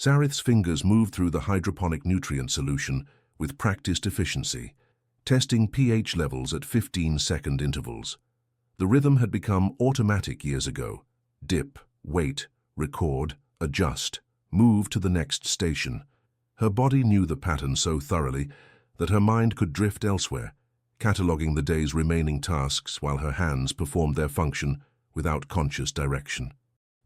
Sarith's fingers moved through the hydroponic nutrient solution with practiced efficiency, testing pH levels at 15-second intervals. The rhythm had become automatic years ago. Dip, wait, record, adjust, move to the next station. Her body knew the pattern so thoroughly that her mind could drift elsewhere, cataloguing the day's remaining tasks while her hands performed their function without conscious direction.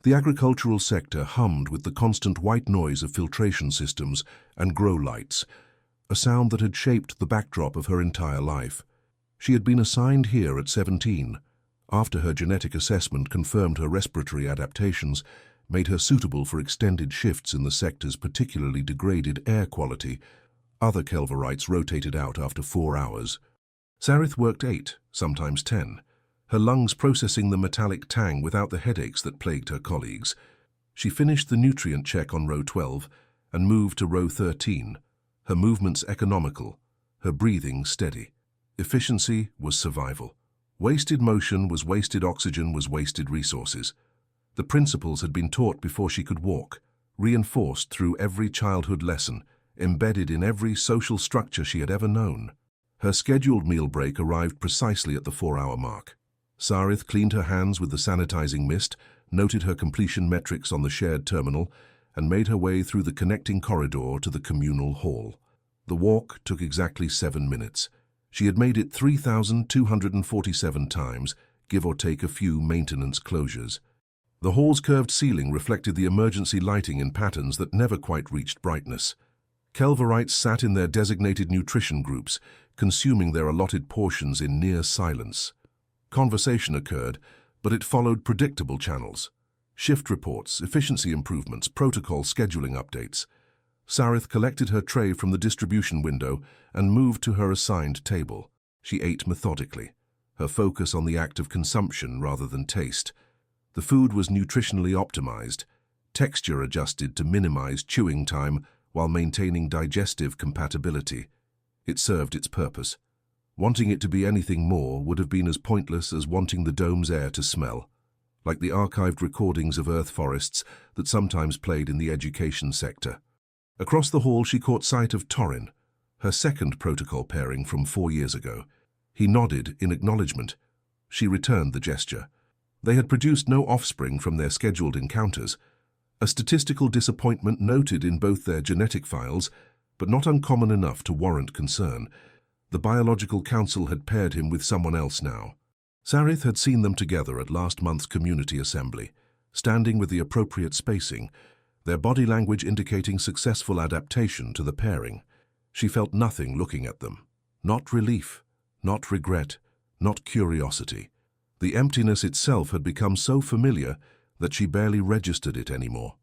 The agricultural sector hummed with the constant white noise of filtration systems and grow lights, a sound that had shaped the backdrop of her entire life. She had been assigned here at 17, after her genetic assessment confirmed her respiratory adaptations, made her suitable for extended shifts in the sector's particularly degraded air quality. Other Kelverites rotated out after 4 hours. Sarith worked 8, sometimes 10, her lungs processing the metallic tang without the headaches that plagued her colleagues. She finished the nutrient check on row 12 and moved to row 13, her movements economical, her breathing steady. Efficiency was survival. Wasted motion was wasted oxygen was wasted resources. The principles had been taught before she could walk, reinforced through every childhood lesson, embedded in every social structure she had ever known. Her scheduled meal break arrived precisely at the 4-hour mark. Sarith cleaned her hands with the sanitizing mist, noted her completion metrics on the shared terminal, and made her way through the connecting corridor to the communal hall. The walk took exactly 7 minutes. She had made it 3,247 times, give or take a few maintenance closures. The hall's curved ceiling reflected the emergency lighting in patterns that never quite reached brightness. Kelverites sat in their designated nutrition groups, consuming their allotted portions in near silence. Conversation occurred, but it followed predictable channels. Shift reports, efficiency improvements, protocol scheduling updates. Sarith collected her tray from the distribution window and moved to her assigned table. She ate methodically, her focus on the act of consumption rather than taste. The food was nutritionally optimized, texture adjusted to minimize chewing time while maintaining digestive compatibility. It served its purpose. Wanting it to be anything more would have been as pointless as wanting the dome's air to smell, like the archived recordings of earth forests that sometimes played in the education sector. Across the hall she caught sight of Torin, her second protocol pairing from 4 years ago. He nodded in acknowledgement. She returned the gesture. They had produced no offspring from their scheduled encounters, a statistical disappointment noted in both their genetic files, but not uncommon enough to warrant concern. The biological council had paired him with someone else now. Sarith had seen them together at last month's community assembly, standing with the appropriate spacing, their body language indicating successful adaptation to the pairing. She felt nothing looking at them. Not relief, not regret, not curiosity. The emptiness itself had become so familiar that she barely registered it anymore.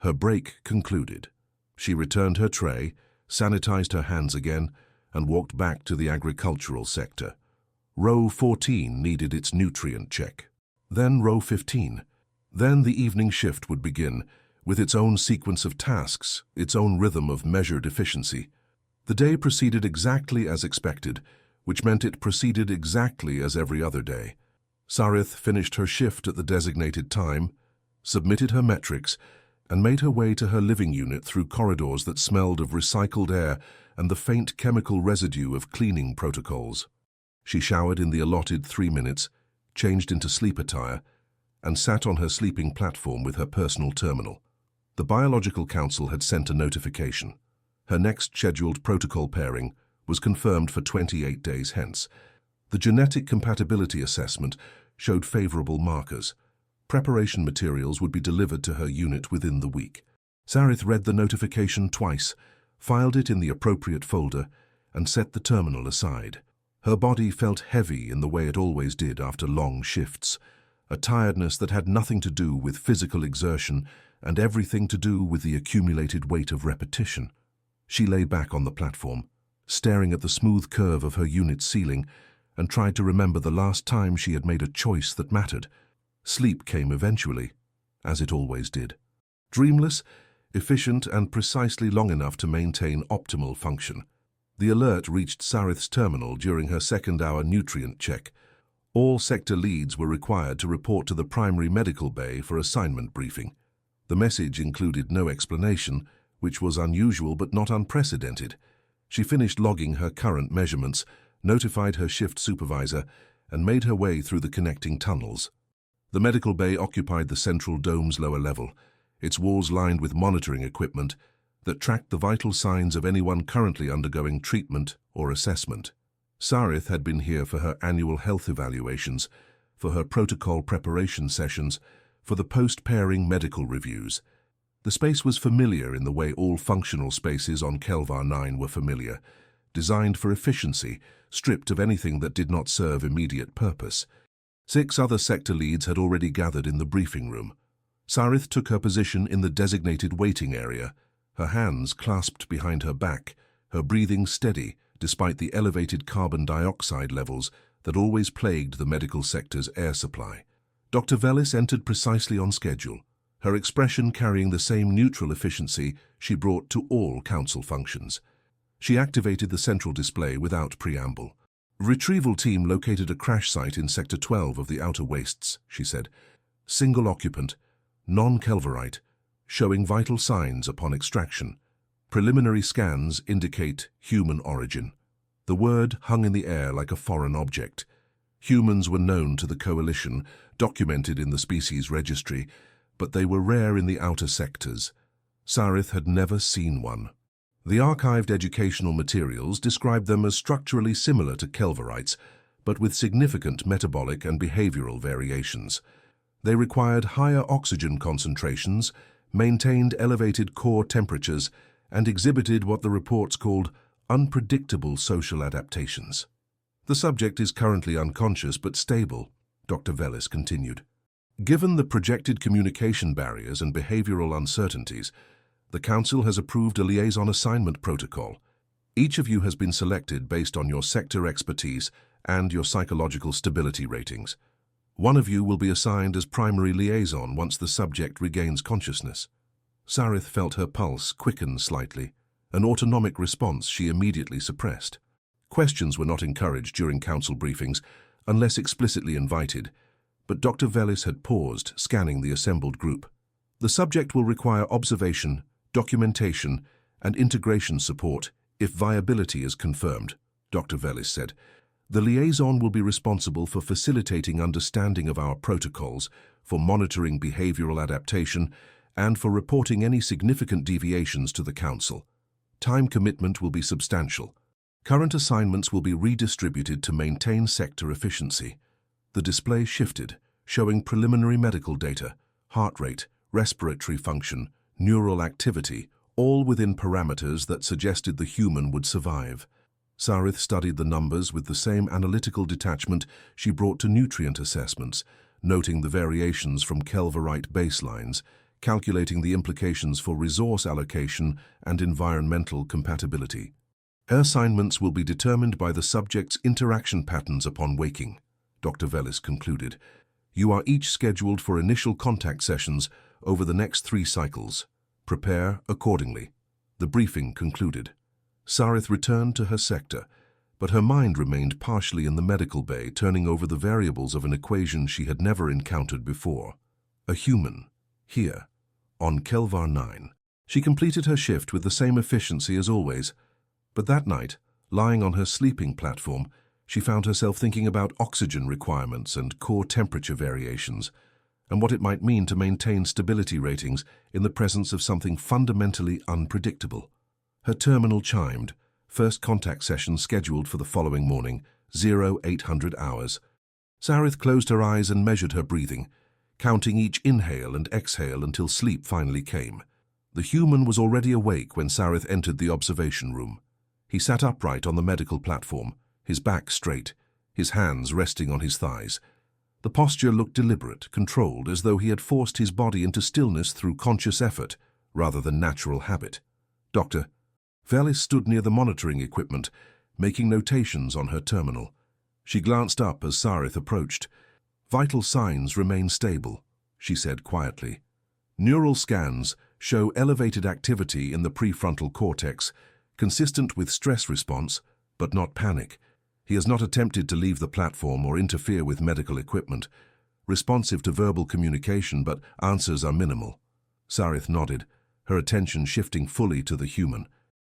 Her break concluded. She returned her tray, sanitized her hands again, and walked back to the agricultural sector. Row 14 needed its nutrient check. Then row 15. Then the evening shift would begin, with its own sequence of tasks, its own rhythm of measured efficiency. The day proceeded exactly as expected, which meant it proceeded exactly as every other day. Sarith finished her shift at the designated time, submitted her metrics, and made her way to her living unit through corridors that smelled of recycled air and the faint chemical residue of cleaning protocols. She showered in the allotted 3 minutes, changed into sleep attire, and sat on her sleeping platform with her personal terminal. The Biological Council had sent a notification. Her next scheduled protocol pairing was confirmed for 28 days hence. The genetic compatibility assessment showed favorable markers. Preparation materials would be delivered to her unit within the week. Sarith read the notification twice, filed it in the appropriate folder, and set the terminal aside. Her body felt heavy in the way it always did after long shifts, a tiredness that had nothing to do with physical exertion and everything to do with the accumulated weight of repetition. She lay back on the platform, staring at the smooth curve of her unit's ceiling, and tried to remember the last time she had made a choice that mattered. Sleep came eventually, as it always did. Dreamless, efficient, and precisely long enough to maintain optimal function. The alert reached Sarith's terminal during her second-hour nutrient check. All sector leads were required to report to the primary medical bay for assignment briefing. The message included no explanation, which was unusual but not unprecedented. She finished logging her current measurements, notified her shift supervisor, and made her way through the connecting tunnels. The medical bay occupied the central dome's lower level, its walls lined with monitoring equipment that tracked the vital signs of anyone currently undergoing treatment or assessment. Sci-HFY had been here for her annual health evaluations, for her protocol preparation sessions, for the post-pairing medical reviews. The space was familiar in the way all functional spaces on Kelvar 9 were familiar, designed for efficiency, stripped of anything that did not serve immediate purpose. 6 other sector leads had already gathered in the briefing room. Sci-HFY took her position in the designated waiting area, her hands clasped behind her back, her breathing steady despite the elevated carbon dioxide levels that always plagued the medical sector's air supply. Dr. Velis entered precisely on schedule, her expression carrying the same neutral efficiency she brought to all council functions. She activated the central display without preamble. "Retrieval team located a crash site in Sector 12 of the Outer Wastes," she said. "Single occupant, non-Kelvarite, showing vital signs upon extraction. Preliminary scans indicate human origin." The word hung in the air like a foreign object. Humans were known to the Coalition, documented in the species registry, but they were rare in the outer sectors. Sci-HFY had never seen one. The archived educational materials described them as structurally similar to Kelvarites, but with significant metabolic and behavioral variations. They required higher oxygen concentrations, maintained elevated core temperatures, and exhibited what the reports called unpredictable social adaptations. "The subject is currently unconscious but stable," Dr. Velis continued. "Given the projected communication barriers and behavioral uncertainties, the Council has approved a liaison assignment protocol. Each of you has been selected based on your sector expertise and your psychological stability ratings. One of you will be assigned as primary liaison once the subject regains consciousness." Sci-HFY felt her pulse quicken slightly, an autonomic response she immediately suppressed. Questions were not encouraged during council briefings, unless explicitly invited, but Dr. Velis had paused, scanning the assembled group. "The subject will require observation, documentation, and integration support if viability is confirmed," Dr. Velis said. "The liaison will be responsible for facilitating understanding of our protocols, for monitoring behavioral adaptation, and for reporting any significant deviations to the Council. Time commitment will be substantial. Current assignments will be redistributed to maintain sector efficiency." The display shifted, showing preliminary medical data, heart rate, respiratory function, neural activity, all within parameters that suggested the human would survive. Sci-HFY studied the numbers with the same analytical detachment she brought to nutrient assessments, noting the variations from Kelvarite baselines, calculating the implications for resource allocation and environmental compatibility. "Her assignments will be determined by the subject's interaction patterns upon waking," Dr. Velis concluded. "You are each scheduled for initial contact sessions over the next 3 cycles. Prepare accordingly." The briefing concluded. Sci-HFY returned to her sector, but her mind remained partially in the medical bay, turning over the variables of an equation she had never encountered before. A human, here, on Kelvar 9. She completed her shift with the same efficiency as always, but that night, lying on her sleeping platform, she found herself thinking about oxygen requirements and core temperature variations, and what it might mean to maintain stability ratings in the presence of something fundamentally unpredictable. Her terminal chimed, first contact session scheduled for the following morning, 0800 hours. Sci-HFY closed her eyes and measured her breathing, counting each inhale and exhale until sleep finally came. The human was already awake when Sci-HFY entered the observation room. He sat upright on the medical platform, his back straight, his hands resting on his thighs. The posture looked deliberate, controlled, as though he had forced his body into stillness through conscious effort, rather than natural habit. Dr. Velis stood near the monitoring equipment, making notations on her terminal. She glanced up as Sci-HFY approached. "Vital signs remain stable," she said quietly. "Neural scans show elevated activity in the prefrontal cortex, consistent with stress response, but not panic. He has not attempted to leave the platform or interfere with medical equipment. Responsive to verbal communication, but answers are minimal." Sci-HFY nodded, her attention shifting fully to the human.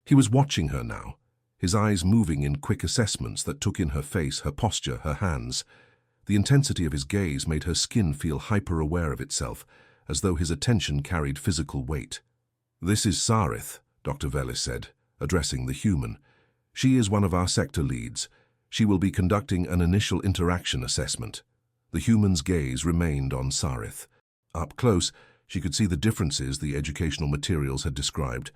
He was watching her now, his eyes moving in quick assessments that took in her face, her posture, her hands. The intensity of his gaze made her skin feel hyper-aware of itself, as though his attention carried physical weight. "This is Sarith," Dr. Velis said, addressing the human. "She is one of our sector leads. She will be conducting an initial interaction assessment." The human's gaze remained on Sarith. Up close, she could see the differences the educational materials had described.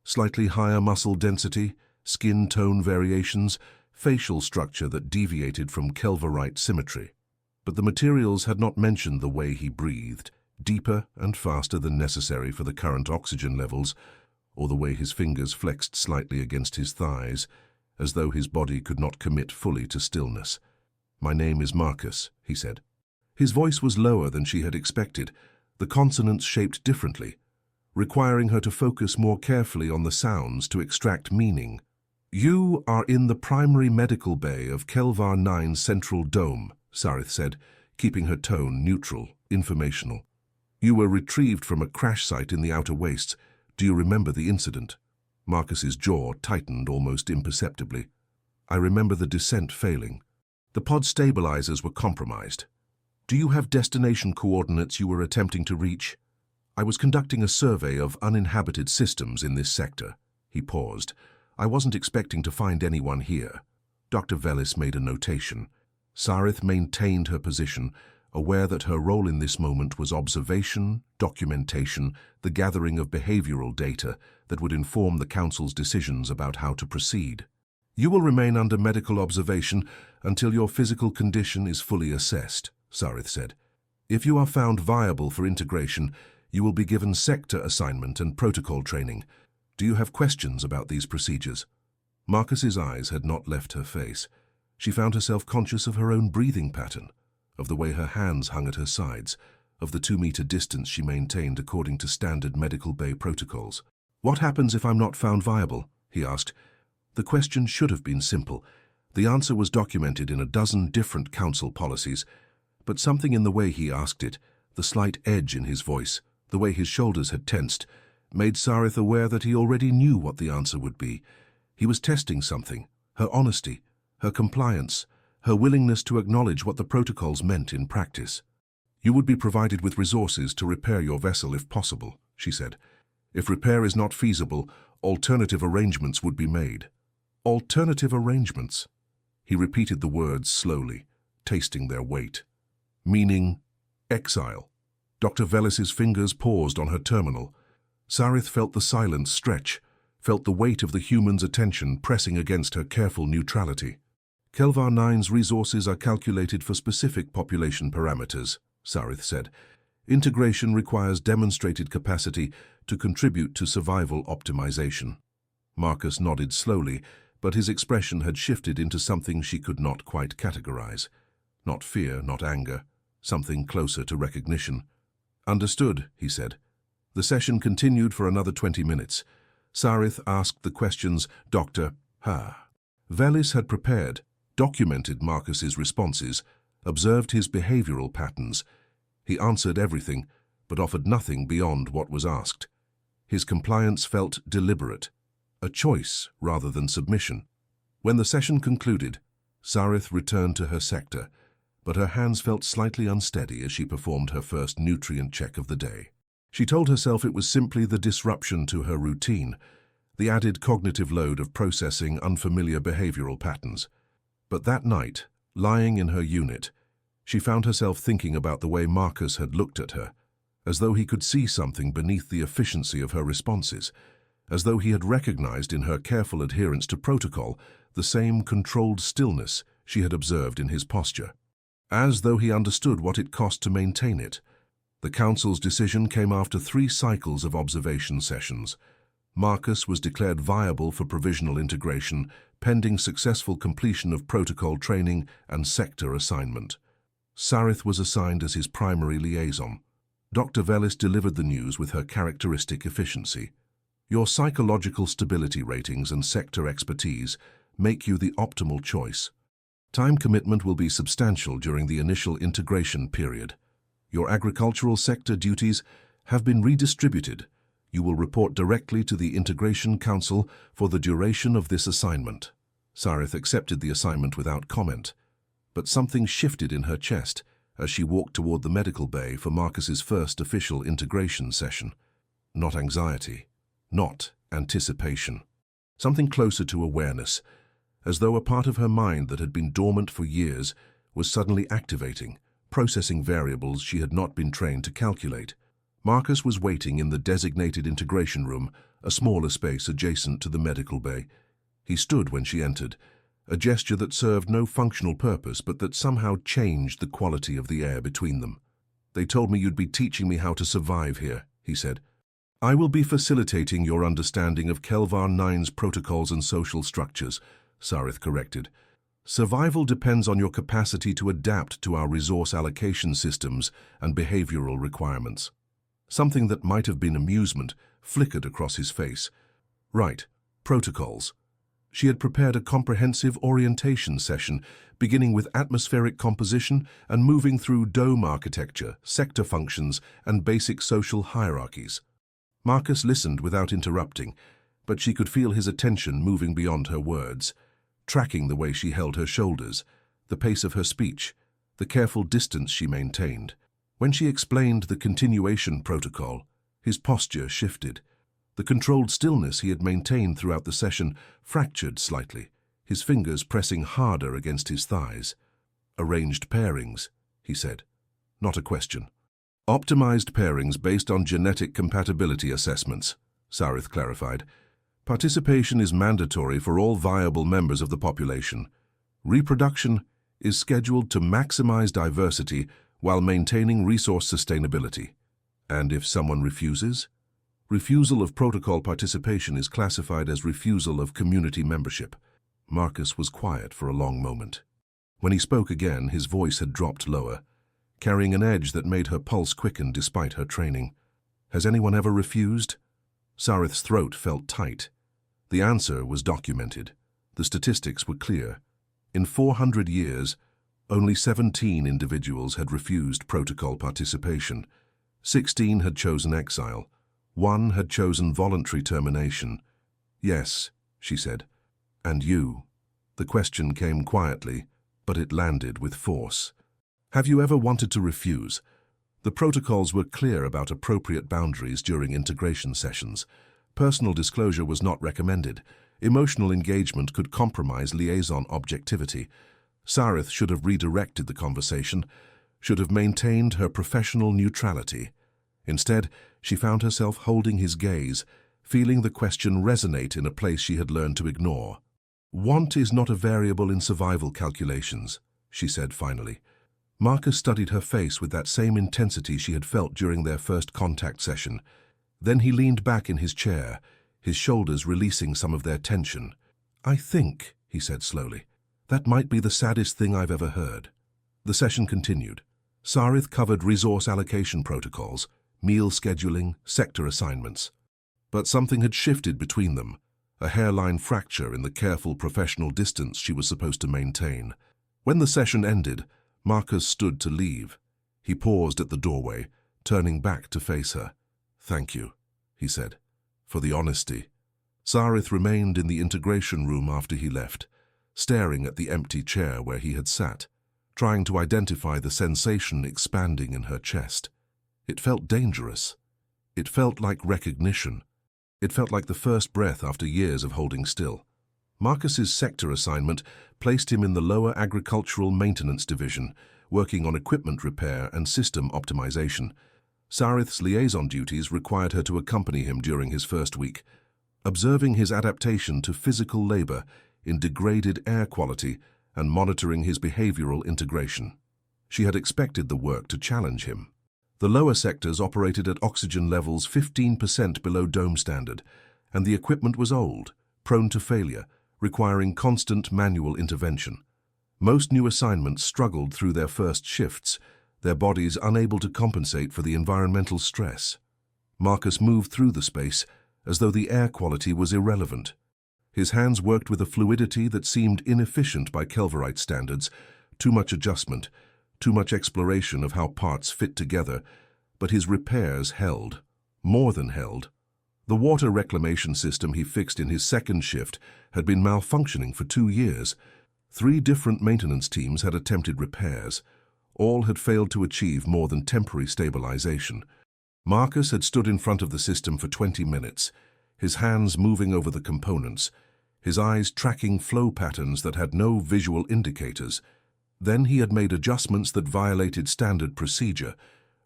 Slightly higher muscle density, skin tone variations, facial structure that deviated from Kelvarite symmetry. But the materials had not mentioned the way he breathed, deeper and faster than necessary for the current oxygen levels, or the way his fingers flexed slightly against his thighs, as though his body could not commit fully to stillness. "My name is Marcus," he said. His voice was lower than she had expected, the consonants shaped differently, requiring her to focus more carefully on the sounds to extract meaning. "You are in the primary medical bay of Kelvar 9 Central Dome," Sarith said, keeping her tone neutral, informational. "You were retrieved from a crash site in the outer wastes. Do you remember the incident?" Marcus's jaw tightened almost imperceptibly. "I remember the descent failing. The pod stabilizers were compromised. Do you have destination coordinates you were attempting to reach?" "I was conducting a survey of uninhabited systems in this sector." He paused. "I wasn't expecting to find anyone here." Dr. Velis made a notation. Sarith maintained her position, aware that her role in this moment was observation, documentation, the gathering of behavioral data that would inform the Council's decisions about how to proceed. "You will remain under medical observation until your physical condition is fully assessed," Sarith said. "If you are found viable for integration, you will be given sector assignment and protocol training. Do you have questions about these procedures?" Marcus's eyes had not left her face. She found herself conscious of her own breathing pattern, of the way her hands hung at her sides, of the 2-meter distance she maintained according to standard medical bay protocols. "What happens if I'm not found viable?" he asked. The question should have been simple. The answer was documented in a dozen different council policies, but something in the way he asked it, the slight edge in his voice, the way his shoulders had tensed, made Sarith aware that he already knew what the answer would be. He was testing something, her honesty, her compliance, her willingness to acknowledge what the protocols meant in practice. "You would be provided with resources to repair your vessel if possible," she said. "If repair is not feasible, alternative arrangements would be made." "Alternative arrangements?" He repeated the words slowly, tasting their weight. "Meaning exile." Dr. Velis's fingers paused on her terminal. Sarith felt the silence stretch, felt the weight of the human's attention pressing against her careful neutrality. "Kelvar 9's resources are calculated for specific population parameters," Sarith said. "Integration requires demonstrated capacity to contribute to survival optimization." Marcus nodded slowly, but his expression had shifted into something she could not quite categorize. Not fear, not anger, something closer to recognition. "Understood," he said. The session continued for another 20 minutes. Sarith asked the questions Dr. Velis had prepared, documented Marcus's responses, observed his behavioral patterns. He answered everything, but offered nothing beyond what was asked. His compliance felt deliberate, a choice rather than submission. When the session concluded, Sarith returned to her sector, but her hands felt slightly unsteady as she performed her first nutrient check of the day. She told herself it was simply the disruption to her routine, the added cognitive load of processing unfamiliar behavioral patterns. But that night, lying in her unit, she found herself thinking about the way Marcus had looked at her, as though he could see something beneath the efficiency of her responses, as though he had recognized in her careful adherence to protocol the same controlled stillness she had observed in his posture, as though he understood what it cost to maintain it. The Council's decision came after 3 cycles of observation sessions. Marcus was declared viable for provisional integration, pending successful completion of protocol training and sector assignment. Sarith was assigned as his primary liaison. Dr. Velis delivered the news with her characteristic efficiency. "Your psychological stability ratings and sector expertise make you the optimal choice. Time commitment will be substantial during the initial integration period. Your agricultural sector duties have been redistributed. You will report directly to the Integration Council for the duration of this assignment. Sarith accepted the assignment without comment, but something shifted in her chest as she walked toward the medical bay for Marcus's first official integration session. Not anxiety, not anticipation. Something closer to awareness, as though a part of her mind that had been dormant for years was suddenly activating, processing variables she had not been trained to calculate. Marcus was waiting in the designated integration room, a smaller space adjacent to the medical bay. He stood when she entered, a gesture that served no functional purpose but that somehow changed the quality of the air between them. "They told me you'd be teaching me how to survive here," he said. "I will be facilitating your understanding of Kelvar 9's protocols and social structures," Sarith corrected. "Survival depends on your capacity to adapt to our resource allocation systems and behavioral requirements." Something that might have been amusement flickered across his face. Right, protocols. She had prepared a comprehensive orientation session, beginning with atmospheric composition and moving through dome architecture, sector functions, and basic social hierarchies. Marcus listened without interrupting, but she could feel his attention moving beyond her words, tracking the way she held her shoulders, the pace of her speech, the careful distance she maintained. When she explained the continuation protocol, his posture shifted. The controlled stillness he had maintained throughout the session fractured slightly, his fingers pressing harder against his thighs. "Arranged pairings," he said. "Not a question." "Optimized pairings based on genetic compatibility assessments," Sarith clarified. "Participation is mandatory for all viable members of the population. Reproduction is scheduled to maximize diversity while maintaining resource sustainability. And if someone refuses? Refusal of protocol participation is classified as refusal of community membership." Marcus was quiet for a long moment. When he spoke again, his voice had dropped lower, carrying an edge that made her pulse quicken despite her training. "Has anyone ever refused?" Sarith's throat felt tight. The answer was documented. The statistics were clear. In 400 years, only 17 individuals had refused protocol participation. 16 had chosen exile. 1 had chosen voluntary termination. "Yes," she said. "And you?" The question came quietly, but it landed with force. "Have you ever wanted to refuse?" The protocols were clear about appropriate boundaries during integration sessions. Personal disclosure was not recommended. Emotional engagement could compromise liaison objectivity. Sarith should have redirected the conversation, should have maintained her professional neutrality. Instead, she found herself holding his gaze, feeling the question resonate in a place she had learned to ignore. "Want is not a variable in survival calculations," she said finally. Marcus studied her face with that same intensity she had felt during their first contact session. Then he leaned back in his chair, his shoulders releasing some of their tension. "I think," he said slowly, "that might be the saddest thing I've ever heard." The session continued. Sarith covered resource allocation protocols, meal scheduling, sector assignments. But something had shifted between them, a hairline fracture in the careful professional distance she was supposed to maintain. When the session ended, Marcus stood to leave. He paused at the doorway, turning back to face her. "Thank you," he said, "for the honesty." Sarith remained in the integration room after he left, staring at the empty chair where he had sat, trying to identify the sensation expanding in her chest. It felt dangerous. It felt like recognition. It felt like the first breath after years of holding still. Marcus's sector assignment placed him in the lower agricultural maintenance division, working on equipment repair and system optimization. Sarith's liaison duties required her to accompany him during his first week, observing his adaptation to physical labor in degraded air quality and monitoring his behavioral integration. She had expected the work to challenge him. The lower sectors operated at oxygen levels 15% below dome standard, and the equipment was old, prone to failure, requiring constant manual intervention. Most new assignments struggled through their first shifts, their bodies unable to compensate for the environmental stress. Marcus moved through the space as though the air quality was irrelevant. His hands worked with a fluidity that seemed inefficient by Kelvarite standards, too much adjustment, too much exploration of how parts fit together, but his repairs held, more than held, The water reclamation system he fixed in his second shift had been malfunctioning for 2 years. 3 different maintenance teams had attempted repairs. All had failed to achieve more than temporary stabilization. Marcus had stood in front of the system for 20 minutes, his hands moving over the components, his eyes tracking flow patterns that had no visual indicators. Then he had made adjustments that violated standard procedure,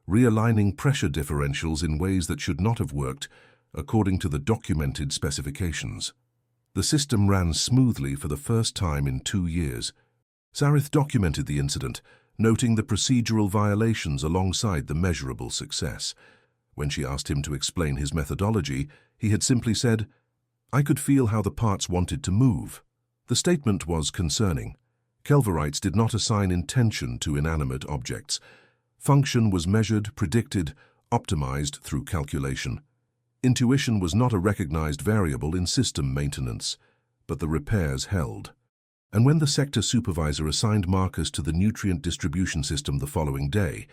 realigning pressure differentials in ways that should not have worked according to the documented specifications. The system ran smoothly for the first time in 2 years. Sarith documented the incident, noting the procedural violations alongside the measurable success. When she asked him to explain his methodology, he had simply said, "I could feel how the parts wanted to move." The statement was concerning. Kelverites did not assign intention to inanimate objects. Function was measured, predicted, optimized through calculation. Intuition was not a recognized variable in system maintenance, but the repairs held. And when the sector supervisor assigned Marcus to the nutrient distribution system the following day,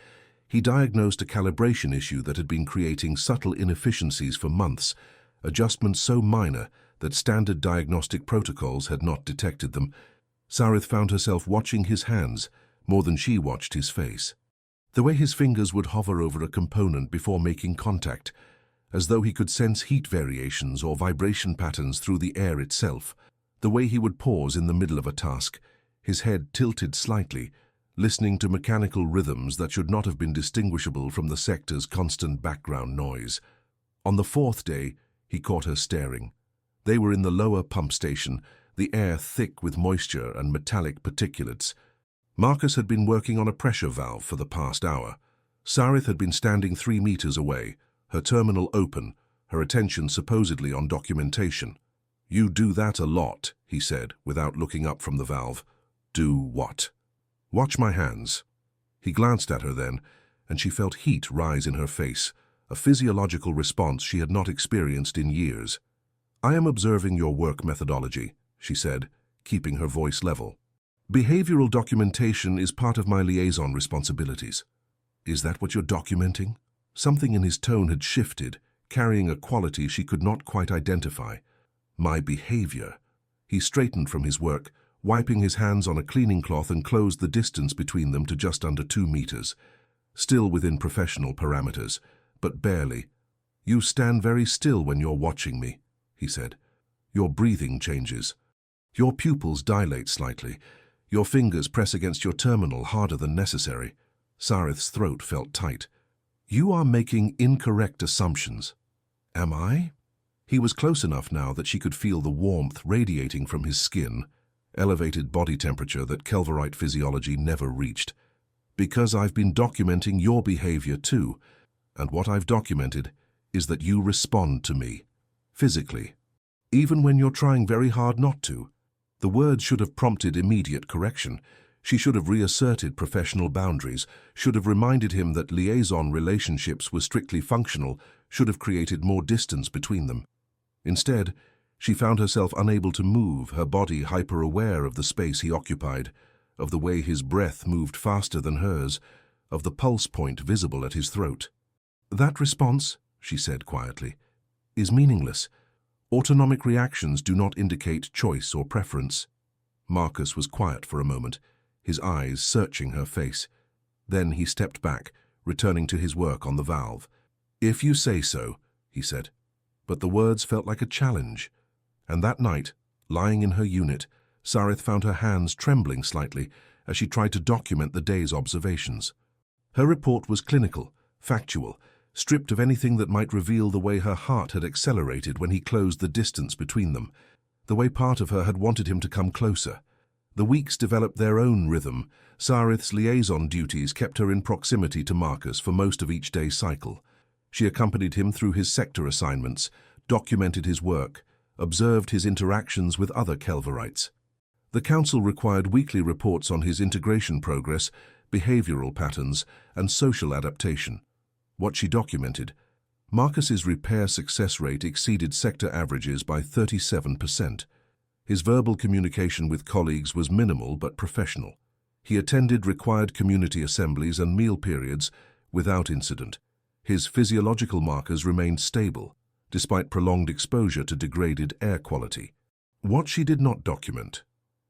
he diagnosed a calibration issue that had been creating subtle inefficiencies for months, adjustments so minor that standard diagnostic protocols had not detected them. Sarith found herself watching his hands more than she watched his face. The way his fingers would hover over a component before making contact, as though he could sense heat variations or vibration patterns through the air itself. The way he would pause in the middle of a task, his head tilted slightly, listening to mechanical rhythms that should not have been distinguishable from the sector's constant background noise. On the 4th day, he caught her staring. They were in the lower pump station, the air thick with moisture and metallic particulates. Marcus had been working on a pressure valve for the past hour. Sarith had been standing 3 meters away, her terminal open, her attention supposedly on documentation. "You do that a lot," he said, without looking up from the valve. "Do what?" "Watch my hands." He glanced at her then, and she felt heat rise in her face, a physiological response she had not experienced in years. "I am observing your work methodology," she said, keeping her voice level. "Behavioral documentation is part of my liaison responsibilities." "Is that what you're documenting?" Something in his tone had shifted, carrying a quality she could not quite identify. "My behavior." He straightened from his work, wiping his hands on a cleaning cloth, and closed the distance between them to just under 2 meters. Still within professional parameters, but barely. "You stand very still when you're watching me," he said. "Your breathing changes. Your pupils dilate slightly. Your fingers press against your terminal harder than necessary." Sarith's throat felt tight. "You are making incorrect assumptions." "Am I?" He was close enough now that she could feel the warmth radiating from his skin, elevated body temperature that Kelverite physiology never reached. "Because I've been documenting your behavior too, and what I've documented is that you respond to me, physically, even when you're trying very hard not to." The words should have prompted immediate correction. She should have reasserted professional boundaries, should have reminded him that liaison relationships were strictly functional, should have created more distance between them. Instead, she found herself unable to move, her body hyper-aware of the space he occupied, of the way his breath moved faster than hers, of the pulse point visible at his throat. "That response," she said quietly, "is meaningless. Autonomic reactions do not indicate choice or preference." Marcus was quiet for a moment, his eyes searching her face. Then he stepped back, returning to his work on the valve. "If you say so," he said. But the words felt like a challenge. And that night, lying in her unit, Sarith found her hands trembling slightly as she tried to document the day's observations. Her report was clinical, factual, stripped of anything that might reveal the way her heart had accelerated when he closed the distance between them, the way part of her had wanted him to come closer. The weeks developed their own rhythm. Sarith's liaison duties kept her in proximity to Marcus for most of each day's cycle. She accompanied him through his sector assignments, documented his work, observed his interactions with other Kelverites. The council required weekly reports on his integration progress, behavioral patterns, and social adaptation. What she documented: Marcus's repair success rate exceeded sector averages by 37%. His verbal communication with colleagues was minimal but professional. He attended required community assemblies and meal periods without incident. His physiological markers remained stable, despite prolonged exposure to degraded air quality. What she did not document: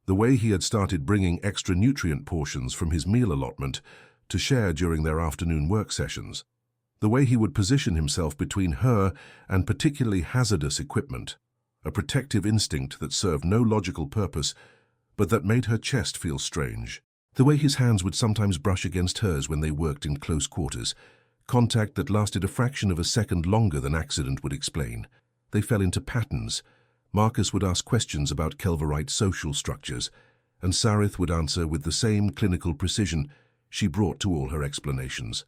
the way he had started bringing extra nutrient portions from his meal allotment to share during their afternoon work sessions. The way he would position himself between her and particularly hazardous equipment, a protective instinct that served no logical purpose, but that made her chest feel strange. The way his hands would sometimes brush against hers when they worked in close quarters, contact that lasted a fraction of a second longer than accident would explain. They fell into patterns. Marcus would ask questions about Kelverite social structures, and Sarith would answer with the same clinical precision she brought to all her explanations.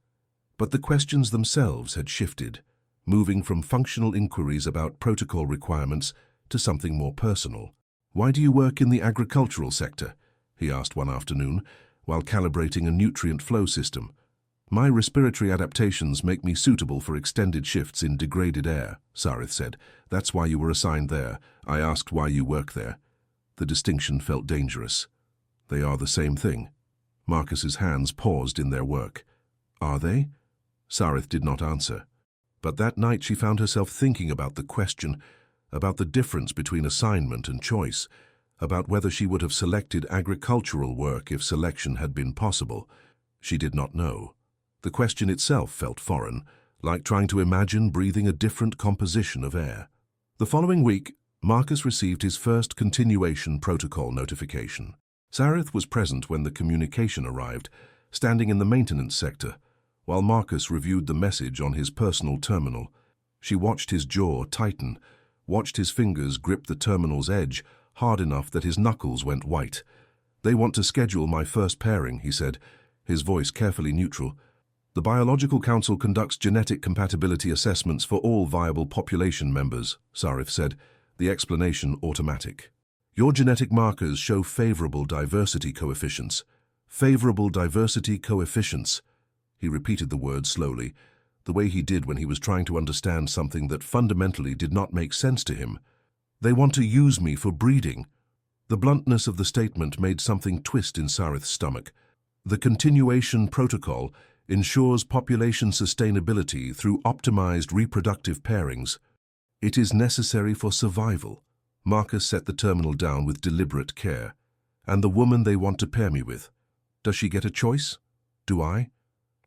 But the questions themselves had shifted, moving from functional inquiries about protocol requirements to something more personal. "Why do you work in the agricultural sector?" he asked one afternoon, while calibrating a nutrient flow system. "My respiratory adaptations make me suitable for extended shifts in degraded air," Sarith said. "That's why you were assigned there. I asked why you work there." The distinction felt dangerous. They are the same thing. Marcus's hands paused in their work. Are they? Sarith did not answer. But that night she found herself thinking about the question, about the difference between assignment and choice, about whether she would have selected agricultural work if selection had been possible. She did not know. The question itself felt foreign, like trying to imagine breathing a different composition of air. The following week, Marcus received his first continuation protocol notification. Sarith was present when the communication arrived, standing in the maintenance sector, while Marcus reviewed the message on his personal terminal. She watched his jaw tighten, watched his fingers grip the terminal's edge hard enough that his knuckles went white. "They want to schedule my first pairing," he said, his voice carefully neutral. "The Biological Council conducts genetic compatibility assessments for all viable population members," Sarith said, the explanation automatic. "Your genetic markers show favorable diversity coefficients." Favorable diversity coefficients. He repeated the word slowly, the way he did when he was trying to understand something that fundamentally did not make sense to him. "They want to use me for breeding." The bluntness of the statement made something twist in Sarith's stomach. The continuation protocol ensures population sustainability through optimized reproductive pairings. It is necessary for survival. Marcus set the terminal down with deliberate care. "And the woman they want to pair me with, does she get a choice? Do I?"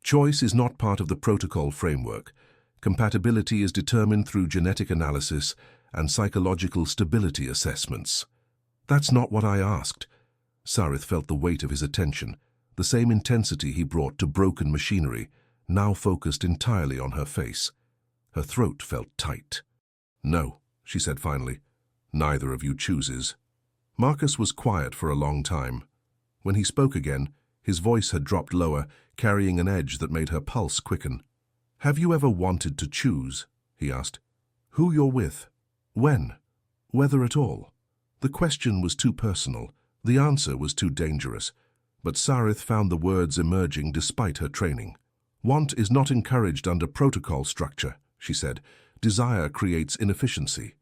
Choice is not part of the protocol framework. Compatibility is determined through genetic analysis and psychological stability assessments. "That's not what I asked." Sarith felt the weight of his attention, the same intensity he brought to broken machinery, now focused entirely on her face. Her throat felt tight. "No," she said finally. "Neither of you chooses." Marcus was quiet for a long time. When he spoke again, his voice had dropped lower, carrying an edge that made her pulse quicken. "Have you ever wanted to choose?" he asked. "Who you're with? When? Whether at all?" The question was too personal. The answer was too dangerous. But Sarith found the words emerging despite her training. "Want is not encouraged under protocol structure," she said. "Desire creates inefficiency.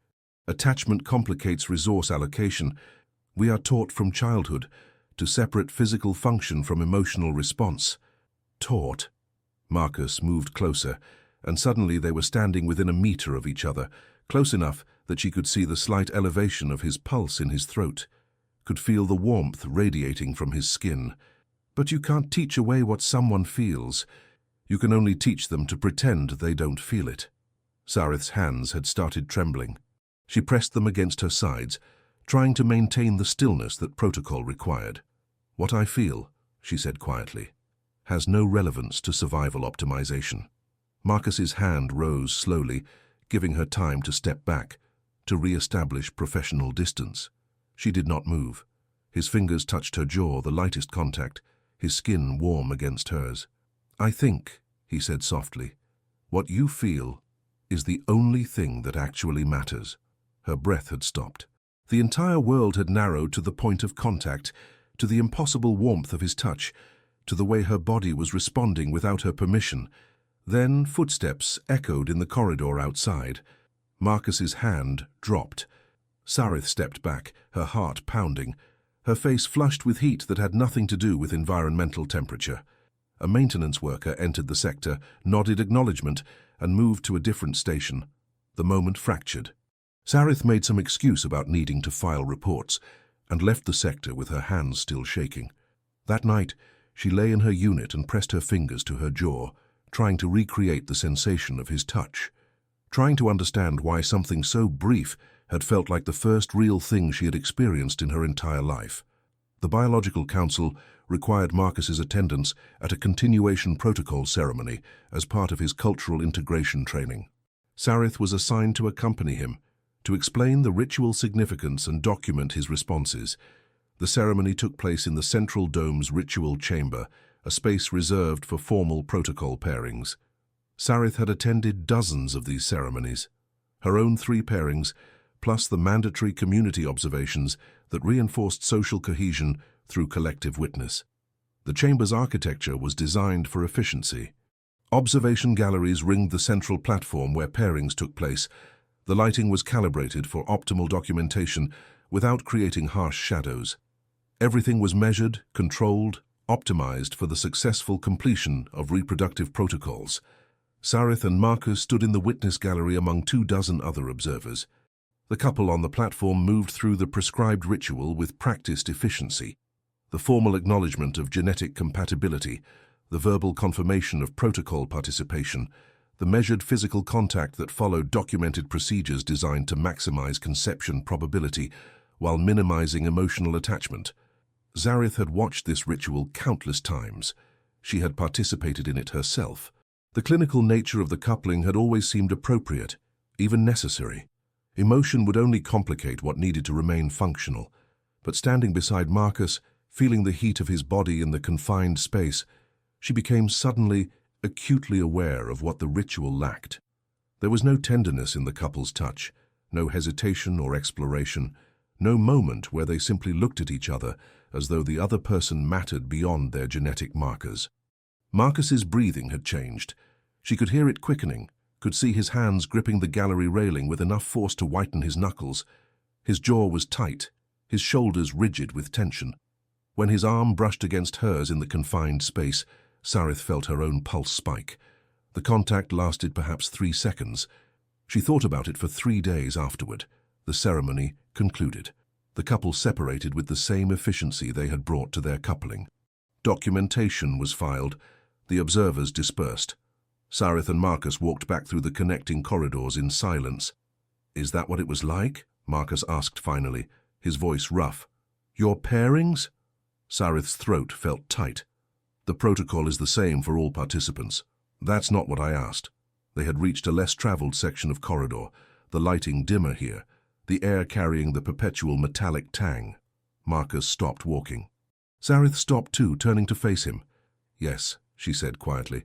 Attachment complicates resource allocation. We are taught from childhood to separate physical function from emotional response." Taught? Marcus moved closer, and suddenly they were standing within a meter of each other, close enough that she could see the slight elevation of his pulse in his throat, could feel the warmth radiating from his skin. "But you can't teach away what someone feels. You can only teach them to pretend they don't feel it." Sarith's hands had started trembling. She pressed them against her sides, trying to maintain the stillness that protocol required. "What I feel," she said quietly, "has no relevance to survival optimization." Marcus's hand rose slowly, giving her time to step back, to re-establish professional distance. She did not move. His fingers touched her jaw, the lightest contact, his skin warm against hers. "I think," he said softly, "what you feel is the only thing that actually matters." Her breath had stopped. The entire world had narrowed to the point of contact, to the impossible warmth of his touch, to the way her body was responding without her permission. Then footsteps echoed in the corridor outside. Marcus's hand dropped. Sarith stepped back, her heart pounding, her face flushed with heat that had nothing to do with environmental temperature. A maintenance worker entered the sector, nodded acknowledgement, and moved to a different station. The moment fractured. Sarith made some excuse about needing to file reports and left the sector with her hands still shaking. That night, she lay in her unit and pressed her fingers to her jaw, trying to recreate the sensation of his touch, trying to understand why something so brief had felt like the first real thing she had experienced in her entire life. The Biological Council required Marcus's attendance at a continuation protocol ceremony as part of his cultural integration training. Sarith was assigned to accompany him, to explain the ritual significance and document his responses. The ceremony took place in the Central Dome's ritual chamber, a space reserved for formal protocol pairings. Sarith had attended dozens of these ceremonies, her own 3 pairings, plus the mandatory community observations that reinforced social cohesion through collective witness. The chamber's architecture was designed for efficiency. Observation galleries ringed the central platform where pairings took place. The lighting was calibrated for optimal documentation without creating harsh shadows. Everything was measured, controlled, optimized for the successful completion of reproductive protocols. Sarith and Marcus stood in the witness gallery among 24 other observers. The couple on the platform moved through the prescribed ritual with practiced efficiency. The formal acknowledgement of genetic compatibility, the verbal confirmation of protocol participation, the measured physical contact that followed documented procedures designed to maximize conception probability while minimizing emotional attachment. Sarith had watched this ritual countless times. She had participated in it herself. The clinical nature of the coupling had always seemed appropriate, even necessary. Emotion would only complicate what needed to remain functional. But standing beside Marcus, feeling the heat of his body in the confined space, she became suddenly acutely aware of what the ritual lacked. There was no tenderness in the couple's touch, no hesitation or exploration, no moment where they simply looked at each other as though the other person mattered beyond their genetic markers. Marcus's breathing had changed. She could hear it quickening, could see his hands gripping the gallery railing with enough force to whiten his knuckles. His jaw was tight, his shoulders rigid with tension. When his arm brushed against hers in the confined space, Sarith felt her own pulse spike. The contact lasted perhaps 3 seconds. She thought about it for 3 days afterward. The ceremony concluded. The couple separated with the same efficiency they had brought to their coupling. Documentation was filed. The observers dispersed. Sarith and Marcus walked back through the connecting corridors in silence. "Is that what it was like?" Marcus asked finally, his voice rough. "Your pairings?" Sarith's throat felt tight. "The protocol is the same for all participants." "That's not what I asked." They had reached a less traveled section of corridor, the lighting dimmer here, the air carrying the perpetual metallic tang. Marcus stopped walking. Sarith stopped too, turning to face him. "Yes," she said quietly,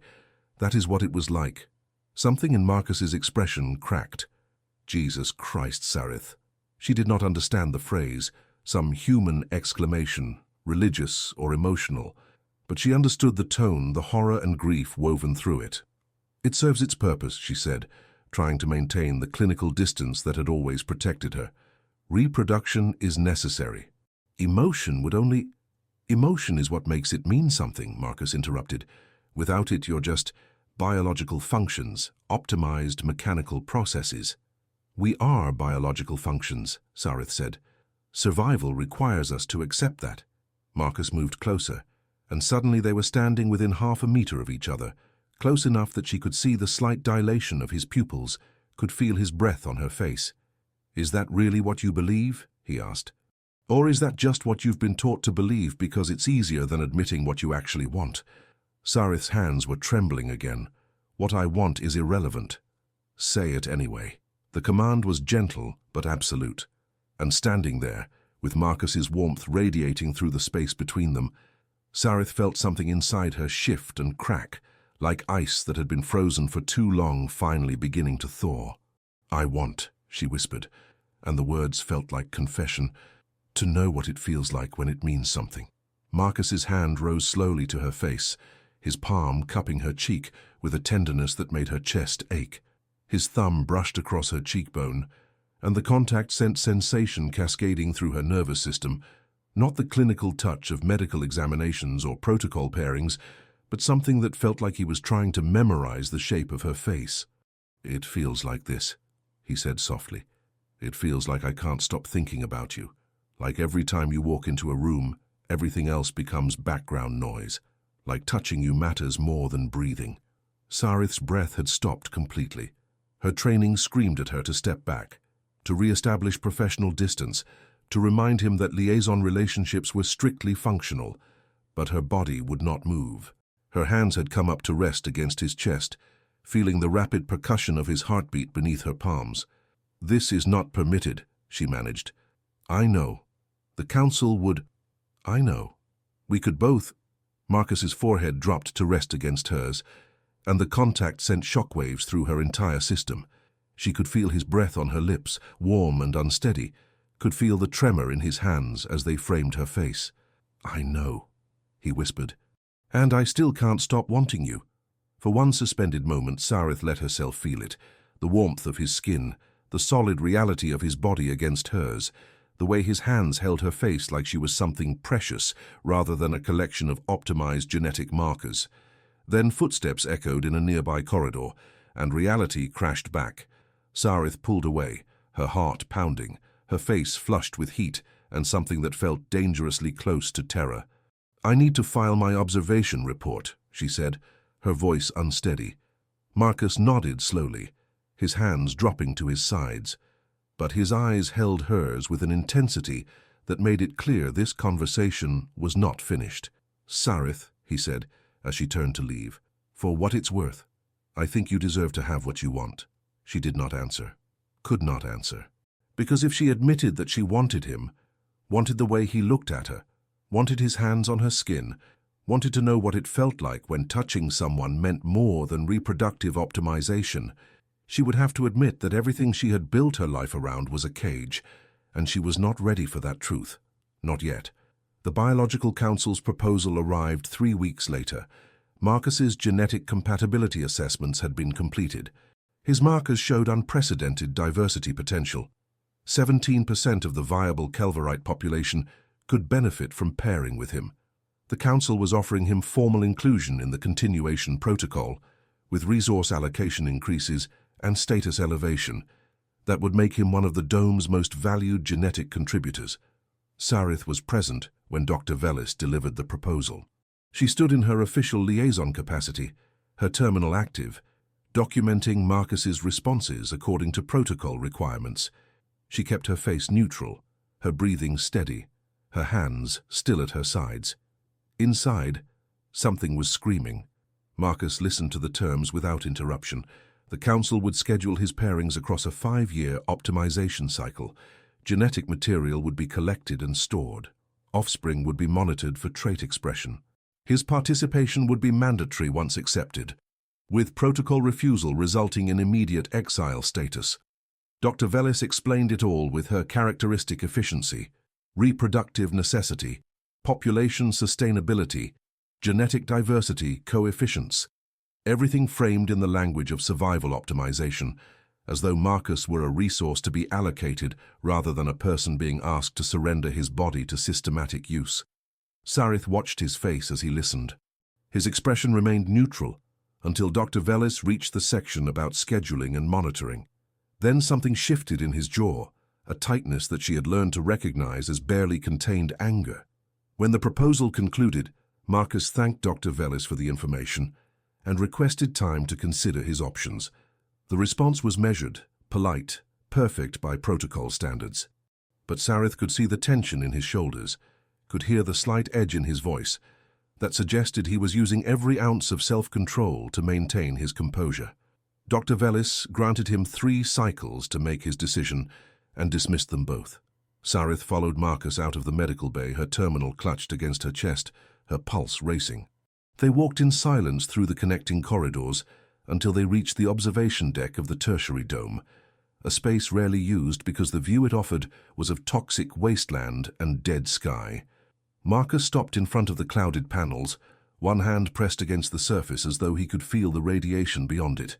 "that is what it was like." Something in Marcus's expression cracked. Jesus Christ, Sarith. She did not understand the phrase, some human exclamation, religious or emotional, but she understood the tone, the horror and grief woven through it. "It serves its purpose," she said, trying to maintain the clinical distance that had always protected her. "Reproduction is necessary." Emotion is what makes it mean something," Marcus interrupted. "Without it, you're just biological functions, optimized mechanical processes." "We are biological functions," Sarith said. "Survival requires us to accept that." Marcus moved closer, and suddenly they were standing within half a meter of each other, close enough that she could see the slight dilation of his pupils, could feel his breath on her face. "Is that really what you believe?" he asked. "Or is that just what you've been taught to believe because it's easier than admitting what you actually want?" Sarith's hands were trembling again. "What I want is irrelevant." "Say it anyway." The command was gentle but absolute. And standing there, with Marcus's warmth radiating through the space between them, Sarith felt something inside her shift and crack, like ice that had been frozen for too long finally beginning to thaw. "I want," she whispered, and the words felt like confession, "to know what it feels like when it means something." Marcus's hand rose slowly to her face, his palm cupping her cheek with a tenderness that made her chest ache. His thumb brushed across her cheekbone, and the contact sent sensation cascading through her nervous system, not the clinical touch of medical examinations or protocol pairings, but something that felt like he was trying to memorize the shape of her face. "It feels like this," he said softly. "It feels like I can't stop thinking about you. Like every time you walk into a room, everything else becomes background noise. Like touching you matters more than breathing." Sarith's breath had stopped completely. Her training screamed at her to step back, to re-establish professional distance, to remind him that liaison relationships were strictly functional, but her body would not move. Her hands had come up to rest against his chest, feeling the rapid percussion of his heartbeat beneath her palms. "This is not permitted," she managed. "I know. The council would—" "I know. We could both—" Marcus's forehead dropped to rest against hers, and the contact sent shockwaves through her entire system. She could feel his breath on her lips, warm and unsteady, could feel the tremor in his hands as they framed her face. "I know," he whispered. "And I still can't stop wanting you." For one suspended moment, Sarith let herself feel it, the warmth of his skin, the solid reality of his body against hers, the way his hands held her face like she was something precious rather than a collection of optimized genetic markers. Then footsteps echoed in a nearby corridor, and reality crashed back. Sarith pulled away, her heart pounding, her face flushed with heat and something that felt dangerously close to terror. "I need to file my observation report," she said, her voice unsteady. Marcus nodded slowly, his hands dropping to his sides, but his eyes held hers with an intensity that made it clear this conversation was not finished. "Sarith," he said, as she turned to leave, "for what it's worth, I think you deserve to have what you want." She did not answer, could not answer. Because if she admitted that she wanted him, wanted the way he looked at her, wanted his hands on her skin, wanted to know what it felt like when touching someone meant more than reproductive optimization, she would have to admit that everything she had built her life around was a cage, and she was not ready for that truth. Not yet. The Biological Council's proposal arrived 3 weeks later. Marcus's genetic compatibility assessments had been completed. His markers showed unprecedented diversity potential. 17% of the viable Kelverite population could benefit from pairing with him. The Council was offering him formal inclusion in the continuation protocol, with resource allocation increases and status elevation that would make him one of the Dome's most valued genetic contributors. Sarith was present when Dr. Velis delivered the proposal. She stood in her official liaison capacity, her terminal active, documenting Marcus's responses according to protocol requirements. She kept her face neutral, her breathing steady, her hands still at her sides. Inside, something was screaming. Marcus listened to the terms without interruption. The Council would schedule his pairings across a 5-year optimization cycle. Genetic material would be collected and stored. Offspring would be monitored for trait expression. His participation would be mandatory once accepted, with protocol refusal resulting in immediate exile status. Dr. Velis explained it all with her characteristic efficiency, reproductive necessity, population sustainability, genetic diversity coefficients, everything framed in the language of survival optimization, as though Marcus were a resource to be allocated rather than a person being asked to surrender his body to systematic use. Sarith watched his face as he listened. His expression remained neutral until Dr. Velis reached the section about scheduling and monitoring. Then something shifted in his jaw, a tightness that she had learned to recognize as barely contained anger. When the proposal concluded, Marcus thanked Dr. Velis for the information and requested time to consider his options. The response was measured, polite, perfect by protocol standards. But Sarith could see the tension in his shoulders, could hear the slight edge in his voice that suggested he was using every ounce of self-control to maintain his composure. Dr. Velis granted him 3 cycles to make his decision and dismissed them both. Sarith followed Marcus out of the medical bay, her terminal clutched against her chest, her pulse racing. They walked in silence through the connecting corridors until they reached the observation deck of the tertiary dome, a space rarely used because the view it offered was of toxic wasteland and dead sky. Marcus stopped in front of the clouded panels, one hand pressed against the surface as though he could feel the radiation beyond it.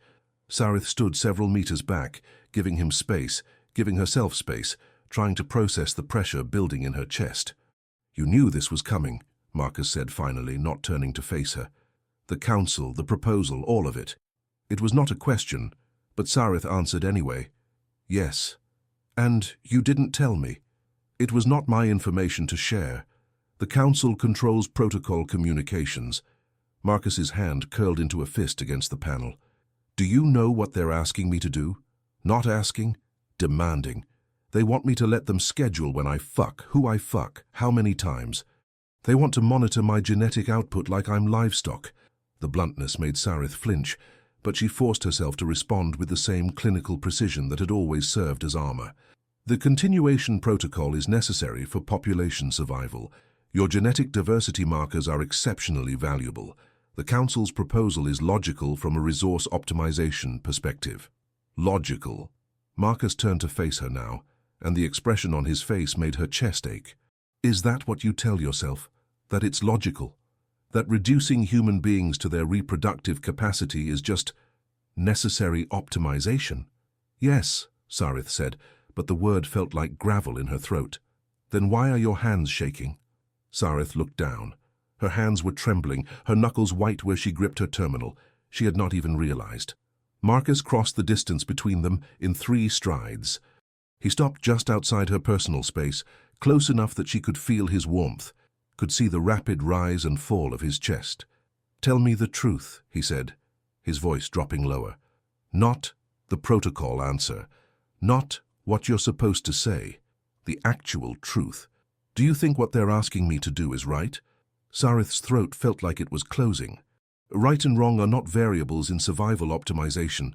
Sarith stood several meters back, giving him space, giving herself space, trying to process the pressure building in her chest. "You knew this was coming," Marcus said finally, not turning to face her. "The council, the proposal, all of it." It was not a question, but Sarith answered anyway. Yes. And you didn't tell me. It was not my information to share. The Council controls protocol communications. Marcus's hand curled into a fist against the panel. Do you know what they're asking me to do? Not asking, demanding. They want me to let them schedule when I fuck, who I fuck, how many times. They want to monitor my genetic output like I'm livestock. The bluntness made Sarith flinch, but she forced herself to respond with the same clinical precision that had always served as armor. The continuation protocol is necessary for population survival. Your genetic diversity markers are exceptionally valuable. The Council's proposal is logical from a resource optimization perspective. Logical. Marcus turned to face her now, and the expression on his face made her chest ache. Is that what you tell yourself? That it's logical? That reducing human beings to their reproductive capacity is just necessary optimization? Yes, Sarith said, but the word felt like gravel in her throat. Then why are your hands shaking? Sarith looked down. Her hands were trembling, her knuckles white where she gripped her terminal. She had not even realized. Marcus crossed the distance between them in 3 strides. He stopped just outside her personal space, close enough that she could feel his warmth, could see the rapid rise and fall of his chest. Tell me the truth, he said, his voice dropping lower. Not the protocol answer. Not what you're supposed to say. The actual truth. Do you think what they're asking me to do is right? Sarith's throat felt like it was closing. Right and wrong are not variables in survival optimization.